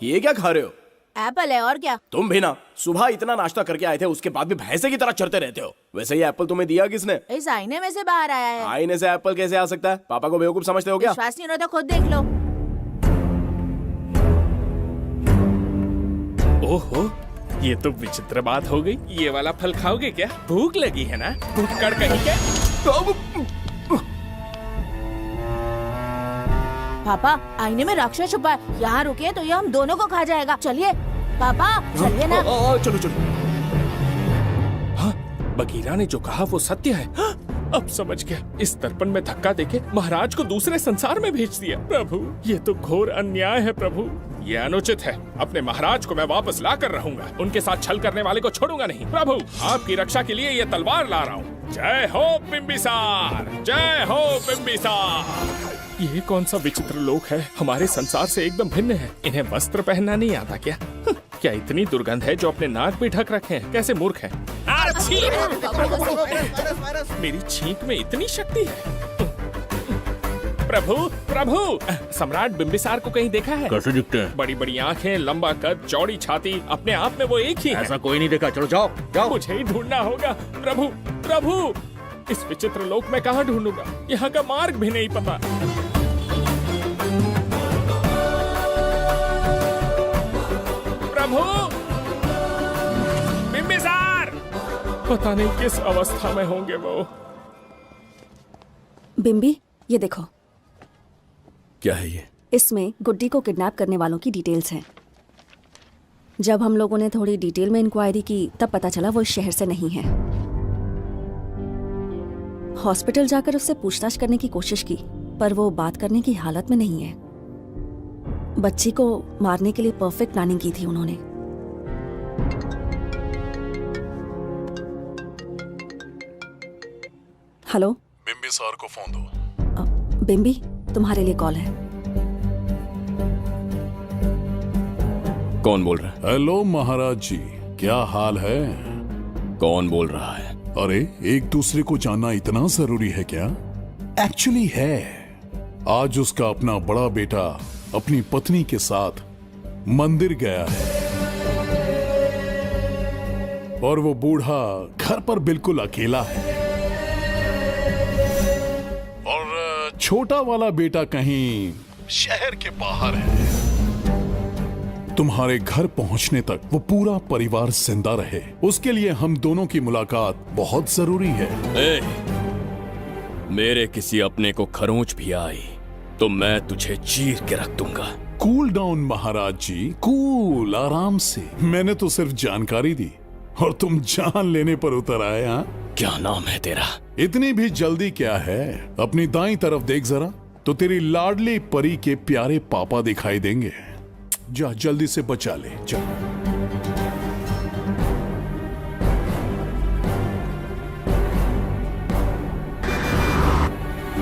ये क्या खा रहे हो? एप्पल है और क्या? तुम भी ना सुबह इतना नाश्ता करके आए थे, उसके बाद भी भैंसे की तरह चरते रहते हो। वैसे ये एप्पल तुम्हें दिया किसने? इस आईने में से बाहर आया है। आईने से एप्पल कैसे आ सकता है? पापा को बेवकूफ समझते हो क्या? विश्वास नहीं हो रहा तो खुद देख लो। ओहो, ये तो विचित्र बात हो गई। ये वाला फल खाओगे क्या? भूख लगी है ना? भूख कड़ कहीं क्या? पापा, आईने में राक्षस छुपा है। यहाँ रुके तो ये हम दोनों को खा जाएगा। चलिए पापा, चलिए ना। चलो चलो। हाँ, बघीरा ने जो कहा वो सत्य है। हाँ, अब समझ गया। इस दर्पण में धक्का देके महाराज को दूसरे संसार में भेज दिया। प्रभु, ये तो घोर अन्याय है प्रभु। ये अनुचित है। अपने महाराज को मैं वापस ला कर रहूंगा। उनके साथ छल करने वाले को छोड़ूंगा नहीं। प्रभु, आपकी रक्षा के लिए ये तलवार ला रहा हूँ। जय हो बिंबिसार, जय हो बिंबिसार। ये कौन सा विचित्र लोक है, हमारे संसार से एकदम भिन्न है। इन्हें वस्त्र पहनना नहीं आता क्या? क्या इतनी दुर्गंध है जो अपने नाक भी ढक रखे हैं? कैसे मूर्ख हैं? मेरी छींक में इतनी शक्ति है। प्रभु प्रभु, सम्राट बिंबिसार को कहीं देखा है? कैसे दिखते हैं? बड़ी बड़ी आंखें, लंबा कद, चौड़ी छाती, अपने आप में वो एक ही है। ऐसा कोई नहीं देखा। चलो जाओ जाओ। मुझे ही ढूंढना होगा। प्रभु प्रभु, इस विचित्र लोक में कहाँ ढूंढूंगा? यहाँ का मार्ग भी नहीं पता। प्रभु बिंबिसार, पता नहीं किस अवस्था में होंगे वो। बिम्बी, ये देखो। क्या है ये? इसमें गुड्डी को किडनैप करने वालों की डिटेल्स हैं। जब हम लोगों ने थोड़ी डिटेल में इंक्वायरी की तब पता चला वो इस शहर से नहीं है। हॉस्पिटल जाकर उससे पूछताछ करने की कोशिश की पर वो बात करने की हालत में नहीं है। बच्ची को मारने के लिए परफेक्ट प्लानिंग की थी उन्होंने। हेलो, बिंबिसार को फोन दो। बिम्बी, तुम्हारे लिए कॉल है। कौन बोल रहा है? हेलो महाराज जी, क्या हाल है? कौन बोल रहा है? अरे, एक दूसरे को जानना इतना जरूरी है क्या? एक्चुअली है। आज उसका अपना बड़ा बेटा अपनी पत्नी के साथ मंदिर गया है और वो बूढ़ा घर पर बिल्कुल अकेला है और छोटा वाला बेटा कहीं शहर के बाहर है। तुम्हारे घर पहुंचने तक वो पूरा परिवार जिंदा रहे, उसके लिए हम दोनों की मुलाकात बहुत जरूरी है। मेरे किसी अपने को खरोंच भी आई तो मैं तुझे चीर के रख दूंगा। कूल डाउन महाराज जी, कूल, आराम से। मैंने तो सिर्फ जानकारी दी और तुम जान लेने पर उतर आए। हाँ, क्या नाम है तेरा? इतनी भी जल्दी क्या है? अपनी दाईं तरफ देख जरा तो तेरी लाडली परी के प्यारे पापा दिखाई देंगे। जा, जल्दी से बचा ले, जा।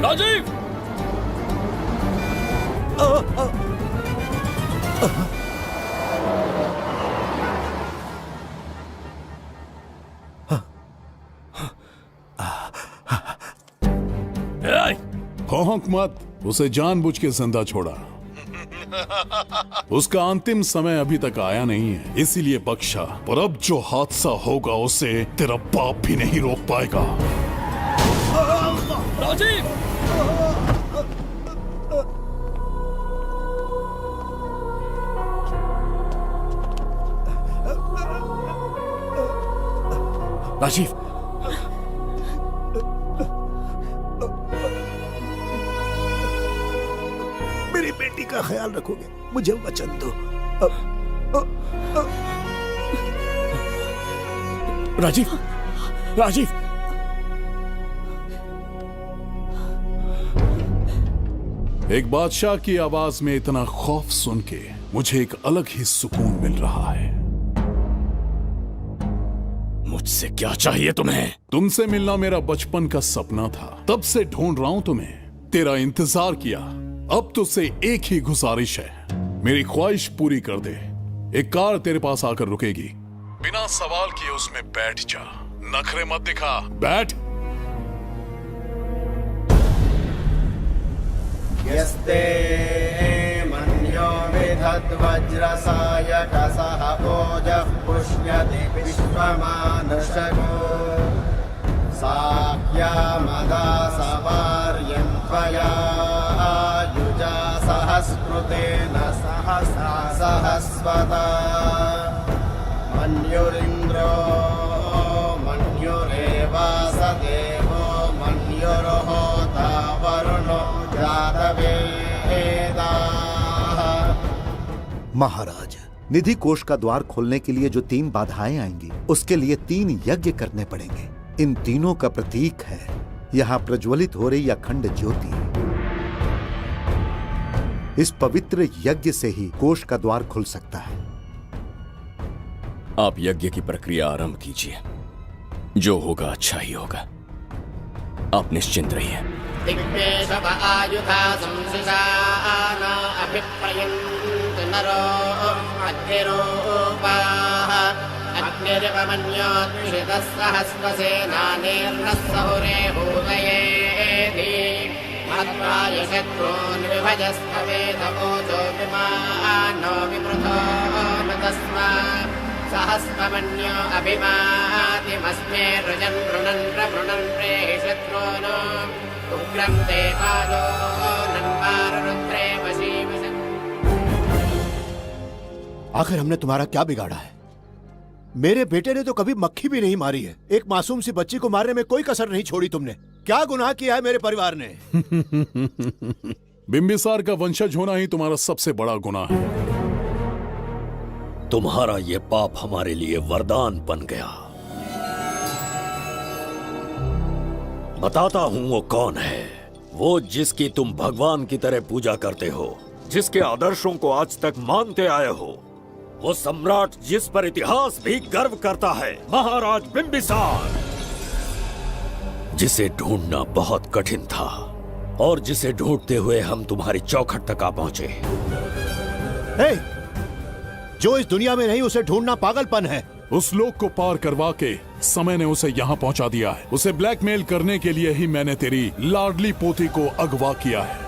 राजीव! भौंक मत, उसे जानबूझ के जिंदा छोड़ा। उसका अंतिम समय अभी तक आया नहीं है, इसीलिए बख्शा। पर अब जो हादसा होगा उसे तेरा बाप भी नहीं रोक पाएगा। राजीव! राजीव, मेरी बेटी का ख्याल रखोगे? मुझे वचन दो। राजीव, राजीव! एक बादशाह की आवाज में इतना खौफ सुन के मुझे एक अलग ही सुकून मिल रहा है। मुझसे क्या चाहिए तुम्हें? तुमसे मिलना मेरा बचपन का सपना था, तब से ढूंढ रहा हूं तुम्हें, तेरा इंतजार किया। अब तुझसे एक ही गुजारिश है, मेरी ख्वाहिश पूरी कर दे। एक कार तेरे पास आकर रुकेगी, बिना सवाल किए उसमें बैठ जा, नखरे मत दिखा, बैठ। यस्ते मन्यो विधद्वज्रसायकसः ओजः पुष्यति विश्वमानशको साख्यामदा सवार्यं त्वया युजा सहस्कृतेन सहसा सहस्वता मन्युरिन्द्रो मन्युरेवास देवो मन्युर्होता वरुणो महाराज, निधि कोष का द्वार खोलने के लिए जो 3 बाधाएं आएंगी, उसके लिए 3 यज्ञ करने पड़ेंगे। इन तीनों का प्रतीक है यहाँ प्रज्वलित हो रही अखंड ज्योति। इस पवित्र यज्ञ से ही कोष का द्वार खुल सकता है। आप यज्ञ की प्रक्रिया आरंभ कीजिए, जो होगा अच्छा ही होगा। आप निश्चिंत रहिए। दिग्वेशव आयुधा संसृजान अभिप्रयन्तु नरो अग्निरूपाः अग्निरिवमन्योत्क्षितः सहस्रसेनानेर्नः सहुरे हूतयेति मत्वाय शत्रून् विभजस्त्ववेदमोजो विमानो विवृतो न तस्मात् सहस्रमन्यो अभिमातिमस्मे रुजन् रुणन् प्रवृणन् प्रेहि शत्रून् उग्रं ते पादो नन्वारुद्रे वशीवसन्। आखिर हमने तुम्हारा क्या बिगाड़ा है? मेरे बेटे ने तो कभी मक्खी भी नहीं मारी है। एक मासूम सी बच्ची को मारने में कोई कसर नहीं छोड़ी तुमने। क्या गुनाह किया है मेरे परिवार ने? बिंबिसार का वंशज होना ही तुम्हारा सबसे बड़ा गुनाह है। तुम्हारा ये पाप हमारे लिए वरदान बन गया। बताता हूं वो कौन है। वो जिसकी तुम भगवान की तरह पूजा करते हो, जिसके आदर्शों को आज तक मानते आए हो, वो सम्राट जिस पर इतिहास भी गर्व करता है, महाराज बिंबिसार, जिसे ढूंढना बहुत कठिन था और जिसे ढूंढते हुए हम तुम्हारी चौखट तक आ पहुंचे। जो इस दुनिया में नहीं उसे ढूंढना पागलपन है। उस लोक को पार करवा के समय ने उसे यहाँ पहुंचा दिया है। उसे ब्लैकमेल करने के लिए ही मैंने तेरी लाडली पोती को अगवा किया है।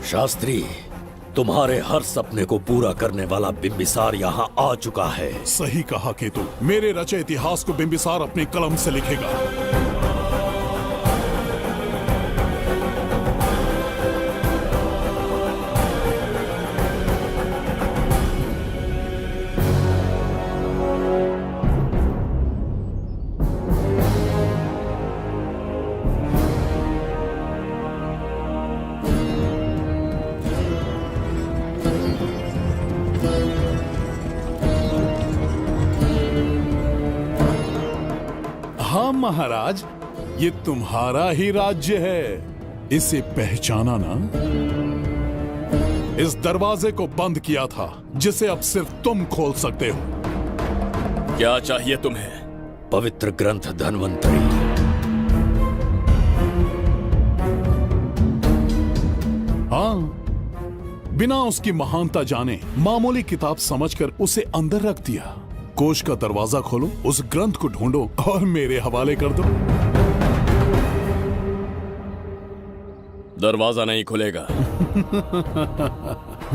शास्त्री, तुम्हारे हर सपने को पूरा करने वाला बिंबिसार यहाँ आ चुका है। सही कहा केतु। मेरे रचे इतिहास को बिंबिसार अपनी कलम से लिखेगा। हाँ महाराज, ये तुम्हारा ही राज्य है। इसे पहचाना ना? इस दरवाजे को बंद किया था जिसे अब सिर्फ तुम खोल सकते हो। क्या चाहिए तुम्हें? पवित्र ग्रंथ धन्वंतरी। हाँ, बिना उसकी महानता जाने मामूली किताब समझकर उसे अंदर रख दिया। कोष का दरवाजा खोलो, उस ग्रंथ को ढूंढो और मेरे हवाले कर दो। दरवाजा नहीं खुलेगा।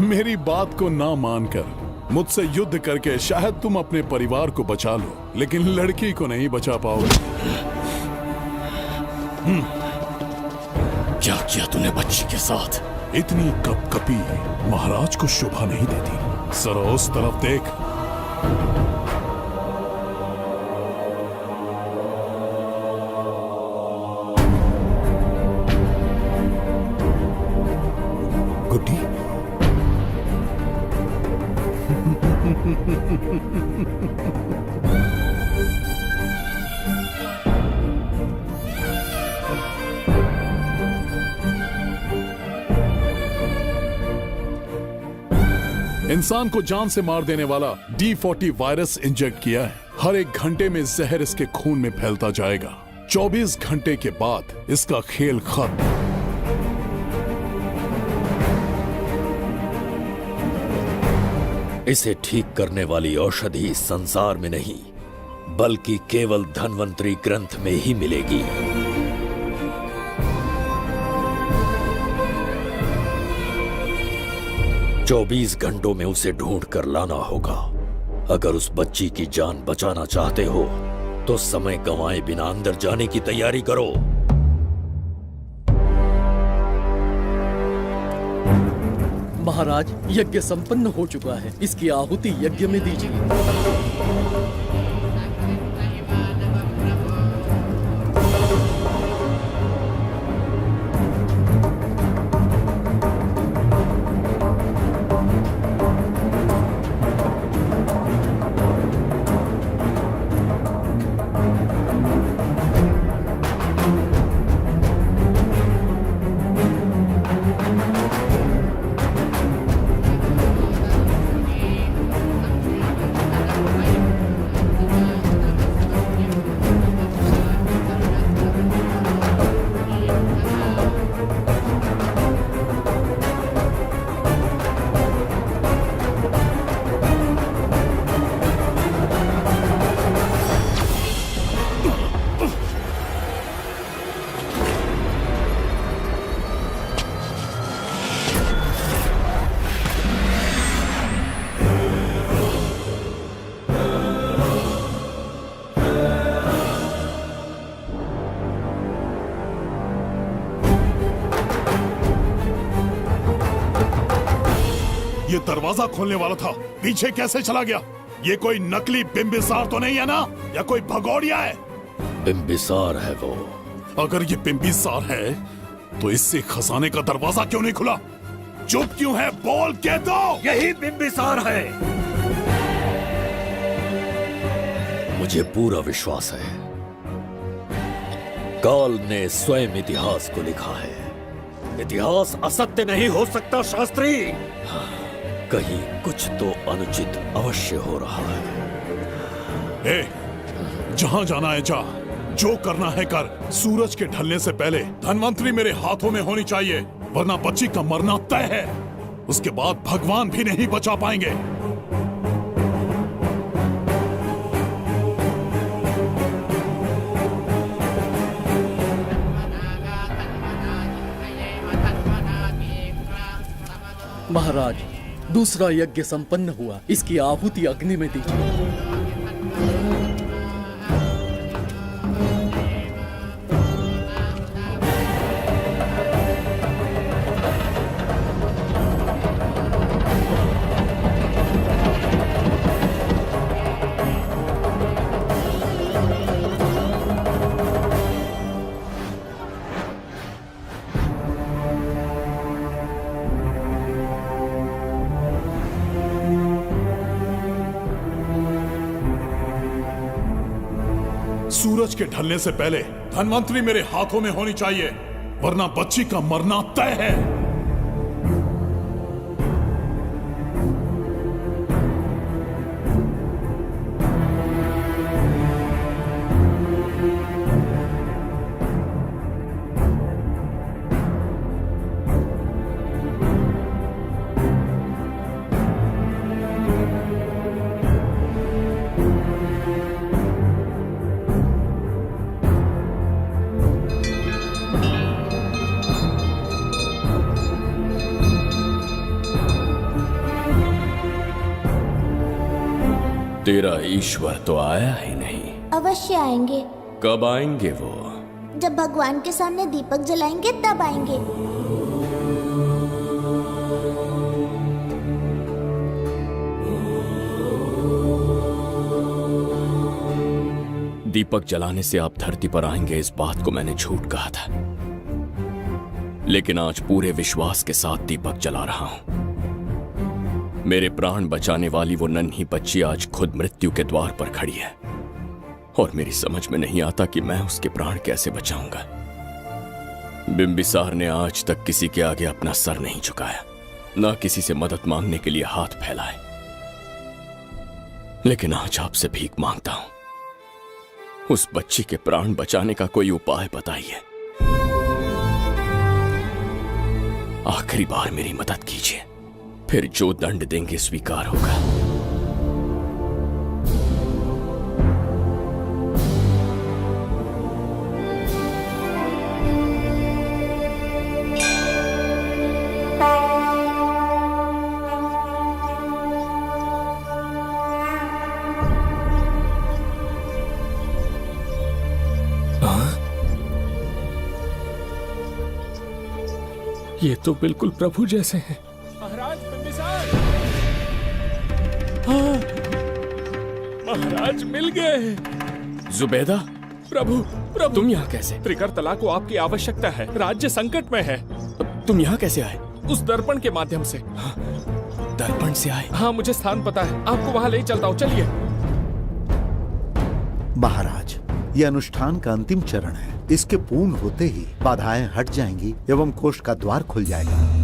मेरी बात को ना मानकर मुझसे युद्ध करके शायद तुम अपने परिवार को बचा लो, लेकिन लड़की को नहीं बचा पाओगे। क्या किया तूने बच्ची के साथ? इतनी कपकपी महाराज को शोभा नहीं देती। जरा उस तरफ देख। गुड्डी, इंसान को जान से मार देने वाला D40 वायरस इंजेक्ट किया है। हर एक घंटे में जहर इसके खून में फैलता जाएगा। 24 घंटे के बाद इसका खेल खत्म। इसे ठीक करने वाली औषधि संसार में नहीं, बल्कि केवल धन्वंतरी ग्रंथ में ही मिलेगी। चौबीस घंटों में उसे ढूंढ कर लाना होगा। अगर उस बच्ची की जान बचाना चाहते हो तो समय गंवाए बिना अंदर जाने की तैयारी करो। महाराज, यज्ञ संपन्न हो चुका है। इसकी आहुति यज्ञ में दीजिए। ये दरवाजा खोलने वाला था, पीछे कैसे चला गया? ये कोई नकली बिंबिसार तो नहीं है ना, या कोई भगोड़िया है? बिंबिसार है वो। अगर ये बिंबिसार है तो इससे खजाने का दरवाजा क्यों नहीं खुला? चुप क्यों है? बोल के दो। यही बिंबिसार है। मुझे पूरा विश्वास है, काल ने स्वयं इतिहास को लिखा है। इतिहास असत्य नहीं हो सकता शास्त्री। कहीं कुछ तो अनुचित अवश्य हो रहा है। जहां जाना है जा, जो करना है कर। सूरज के ढलने से पहले धनवंतरी मेरे हाथों में होनी चाहिए, वरना बच्ची का मरना तय है। उसके बाद भगवान भी नहीं बचा पाएंगे। महाराज, दूसरा यज्ञ संपन्न हुआ, इसकी आहुति अग्नि में दीजिए। सूरज के ढलने से पहले धनवंतरी मेरे हाथों में होनी चाहिए, वरना बच्ची का मरना तय है। तेरा ईश्वर तो आया ही नहीं। अवश्य आएंगे। कब आएंगे वो? जब भगवान के सामने दीपक जलाएंगे तब आएंगे। दीपक जलाने से आप धरती पर आएंगे, इस बात को मैंने झूठ कहा था, लेकिन आज पूरे विश्वास के साथ दीपक जला रहा हूं। मेरे प्राण बचाने वाली वो नन्ही बच्ची आज खुद मृत्यु के द्वार पर खड़ी है, और मेरी समझ में नहीं आता कि मैं उसके प्राण कैसे बचाऊंगा। बिंबिसार ने आज तक किसी के आगे अपना सर नहीं झुकाया, ना किसी से मदद मांगने के लिए हाथ फैलाए, लेकिन आज आपसे भीख मांगता हूं। उस बच्ची के प्राण बचाने का कोई उपाय बताइए। आखिरी बार मेरी मदद कीजिए, फिर जो दंड देंगे स्वीकार होगा। ये तो बिल्कुल प्रभु जैसे हैं। महाराज बिंबिसार! हाँ, महाराज मिल गए। जुबैदा, प्रभु, प्रभु तुम यहाँ कैसे? त्रिकरतला को आपकी आवश्यकता है, राज्य संकट में है। तुम यहाँ कैसे आए? उस दर्पण के माध्यम से। हाँ, दर्पण से आए? हाँ, मुझे स्थान पता है, आपको वहाँ ले चलता हूँ, चलिए। महाराज, ये अनुष्ठान का अंतिम चरण है। इसके पूर्ण होते ही बाधाएं हट जाएंगी एवं कोष का द्वार खुल जाएगा।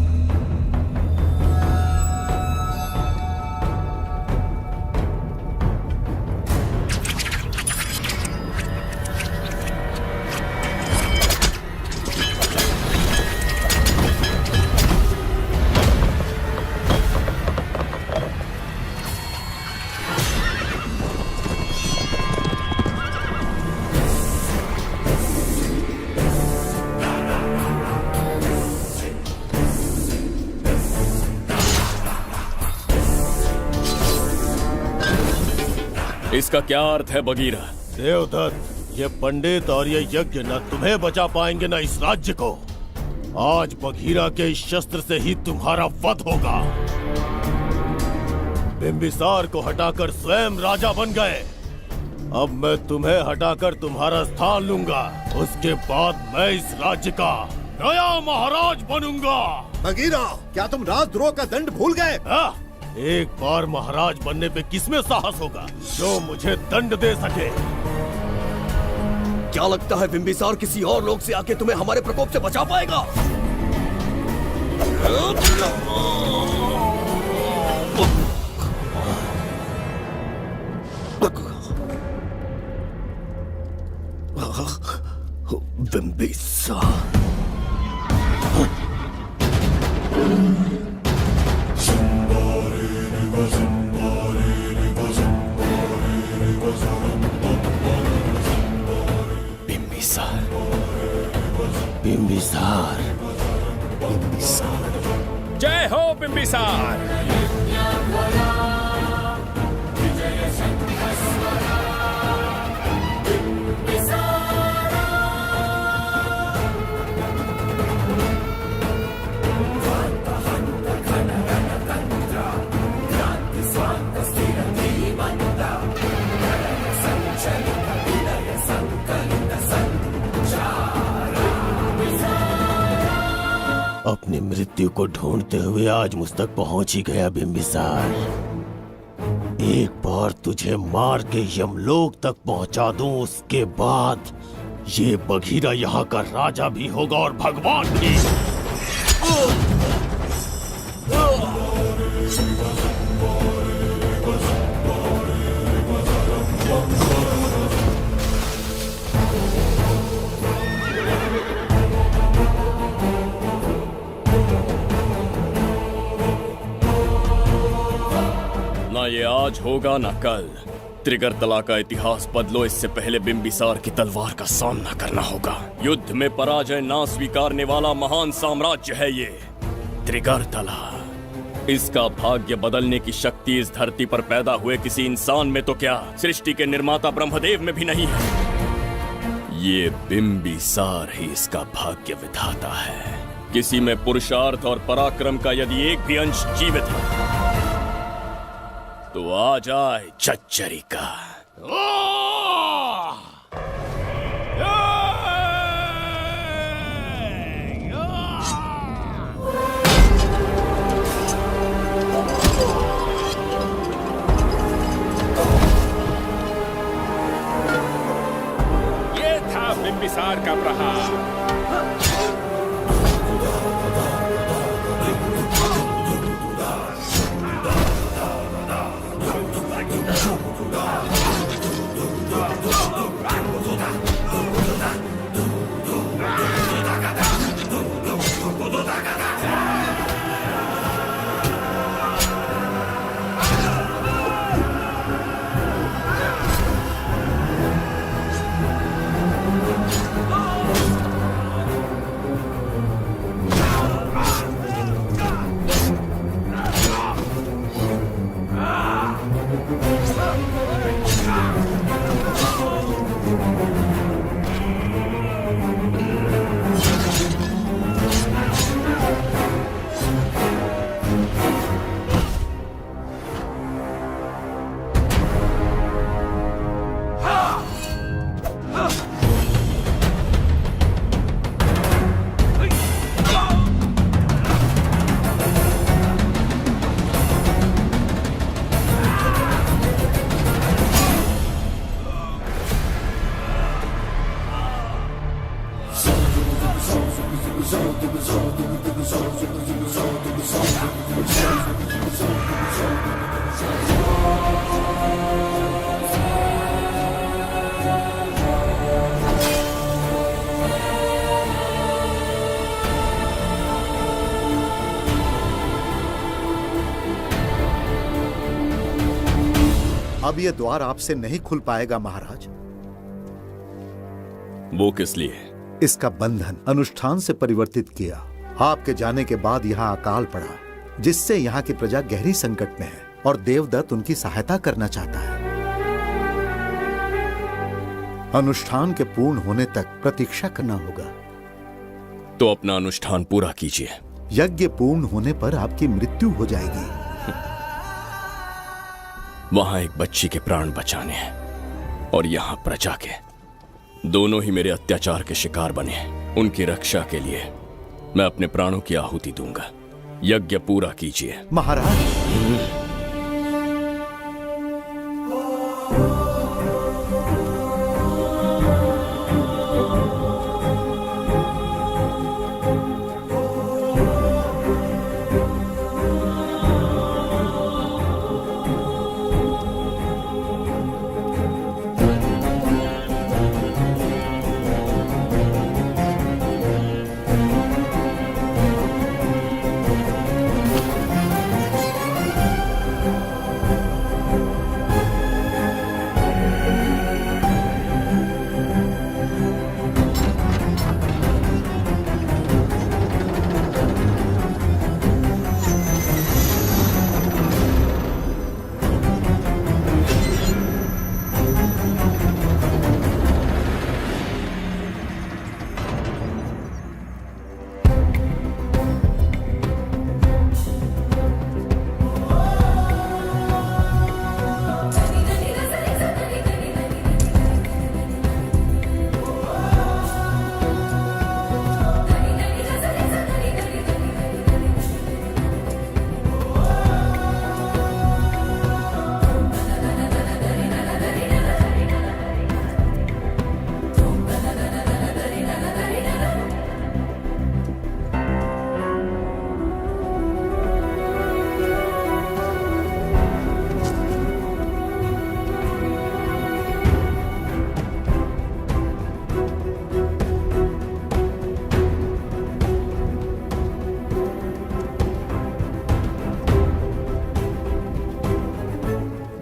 इसका क्या अर्थ है बगीरा? देवदत्त, ये पंडित और ये यज्ञ न तुम्हें बचा पाएंगे न इस राज्य को। आज बघीरा के इस शस्त्र से ही तुम्हारा वध होगा। बिंबिसार को हटाकर स्वयं राजा बन गए। अब मैं तुम्हें हटाकर तुम्हारा स्थान लूंगा। उसके बाद मैं इस राज्य का नया महाराज बनूंगा। बगीरा, क्या तुम राजद्रोह का दंड भूल गए? एक बार महाराज बनने पे किसमें साहस होगा जो मुझे दंड दे सके? क्या लगता है बिंबिसार किसी और लोग से आके तुम्हें हमारे प्रकोप से बचा पाएगा? बिंबिसार बिंबिसार, बिंबिसार, बिंबिसार। जय हो बिंबिसार। अपनी मृत्यु को ढूंढते हुए आज मुझ तक पहुंच ही गया बिंबिसार। एक बार तुझे मार के यमलोक तक पहुंचा दूं, उसके बाद ये बघीरा यहाँ का राजा भी होगा और भगवान भी। ना ये आज होगा ना कल। त्रिगर्तला का इतिहास बदलो, इससे पहले बिंबिसार की तलवार का सामना करना होगा। युद्ध में पराजय ना स्वीकारने वाला महान साम्राज्य है ये त्रिगर्तला। इसका भाग्य बदलने की शक्ति इस धरती पर पैदा हुए किसी इंसान में तो क्या, सृष्टि के निर्माता ब्रह्मदेव में भी नहीं है। ये बिंबिसार ही इसका भाग्य विधाता है। किसी में पुरुषार्थ और पराक्रम का यदि एक भी अंश जीवित है तो आ जाए चच्चरी का। ये था बिंबिसार का प्रहार। अब ये द्वार आपसे नहीं खुल पाएगा महाराज। वो किस लिए? इसका बंधन अनुष्ठान से परिवर्तित किया। आपके जाने के बाद यहाँ अकाल पड़ा, जिससे यहाँ की प्रजा गहरी संकट में है और देवदत्त उनकी सहायता करना चाहता है। अनुष्ठान के पूर्ण होने तक प्रतीक्षा करना होगा। तो अपना अनुष्ठान पूरा कीजिए। यज्ञ पूर्ण होने पर आपकी मृत्यु हो जाएगी। वहां एक बच्ची के प्राण बचाने हैं और यहां प्रजा के। दोनों ही मेरे अत्याचार के शिकार बने हैं। उनकी रक्षा के लिए मैं अपने प्राणों की आहुति दूंगा। यज्ञ पूरा कीजिए। महाराज,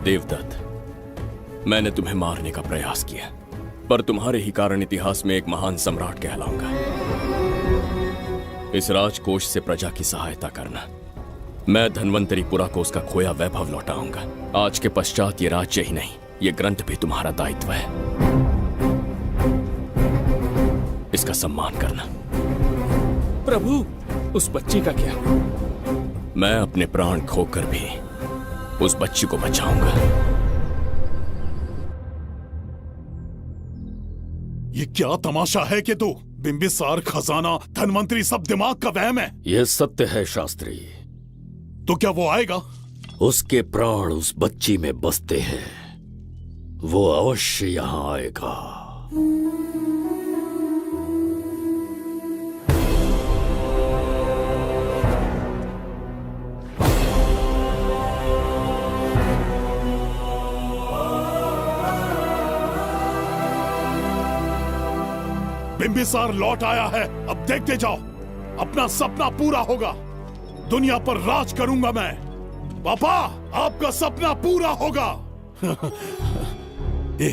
देवदत्त, मैंने तुम्हें मारने का प्रयास किया, पर तुम्हारे ही कारण इतिहास में एक महान सम्राट कहलाऊंगा। इस राजकोष से प्रजा की सहायता करना। मैं धन्वंतरीपुरा को उसका खोया वैभव लौटाऊंगा। आज के पश्चात ये राज्य ही नहीं, ये ग्रंथ भी तुम्हारा दायित्व है। इसका सम्मान करना। प्रभु, उस बच्ची का क्या? मैं अपने प्राण खोकर भी उस बच्ची को बचाऊंगा। ये क्या तमाशा है कि तू बिंबिसार, खजाना, धनवंतरी सब दिमाग का वहम है? यह सत्य है शास्त्री। तो क्या वो आएगा? उसके प्राण उस बच्ची में बसते हैं। वो अवश्य यहां आएगा। बिंबिसार लौट आया है। अब देखते जाओ, अपना सपना पूरा होगा। दुनिया पर राज करूंगा मैं। पापा, आपका सपना पूरा होगा। ए,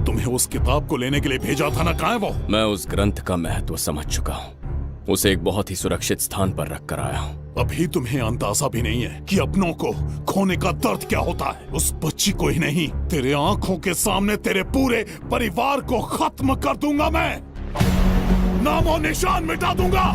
तुम्हें उस किताब को लेने के लिए भेजा था ना, कहाँ है वो? मैं उस ग्रंथ का महत्व समझ चुका हूँ। उसे एक बहुत ही सुरक्षित स्थान पर रख कर आया हूँ। अभी तुम्हें अंदाजा भी नहीं है कि अपनों को खोने का दर्द क्या होता है। उस बच्ची को ही नहीं, तेरे आंखों के सामने तेरे पूरे परिवार को खत्म कर दूंगा मैं। नामो निशान मिटा दूंगा।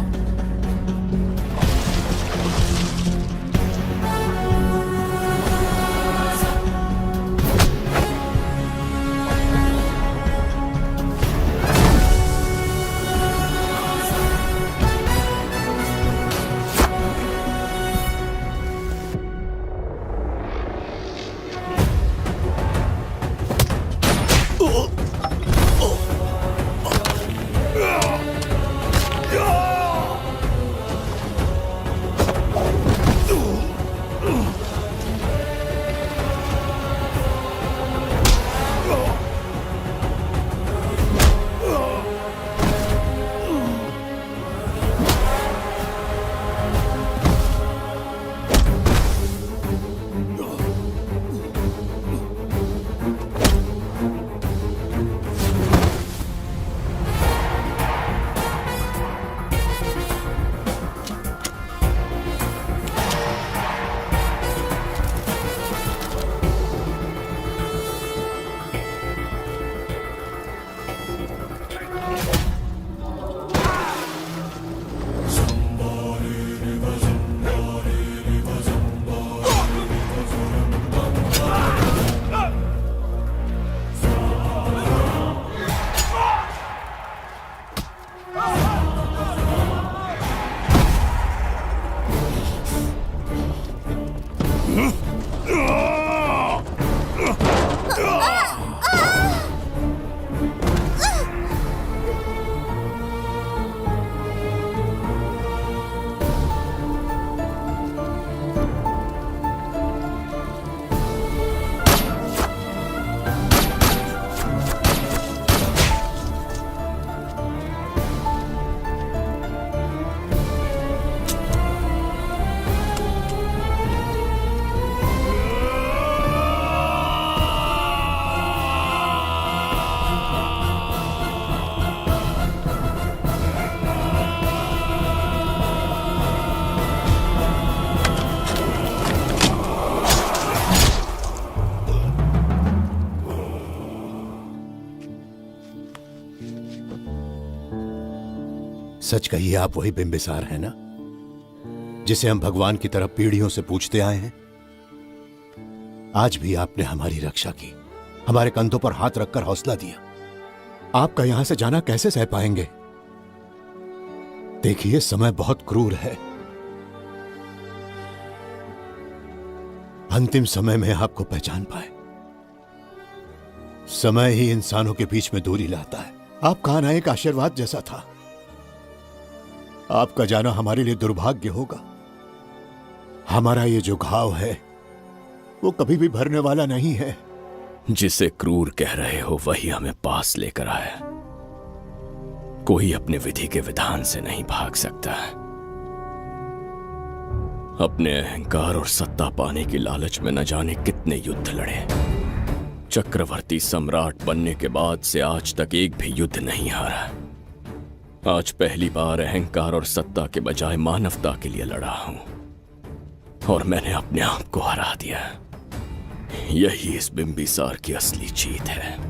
सच कहिए, आप वही बिंबिसार हैं ना, जिसे हम भगवान की तरफ पीढ़ियों से पूछते आए हैं? आज भी आपने हमारी रक्षा की, हमारे कंधों पर हाथ रखकर हौसला दिया। आपका यहां से जाना कैसे सह पाएंगे? देखिए, समय बहुत क्रूर है। अंतिम समय में आपको पहचान पाए। समय ही इंसानों के बीच में दूरी लाता है। आपका आना एक आशीर्वाद जैसा था। आपका जाना हमारे लिए दुर्भाग्य होगा। हमारा ये जो घाव है वो कभी भी भरने वाला नहीं है। जिसे क्रूर कह रहे हो वही हमें पास लेकर आया। कोई अपने विधि के विधान से नहीं भाग सकता। अपने अहंकार और सत्ता पाने की लालच में न जाने कितने युद्ध लड़े। चक्रवर्ती सम्राट बनने के बाद से आज तक एक भी युद्ध नहीं हारा। आज पहली बार अहंकार और सत्ता के बजाय मानवता के लिए लड़ा हूं, और मैंने अपने आप को हरा दिया। यही इस बिंबिसार की असली जीत है।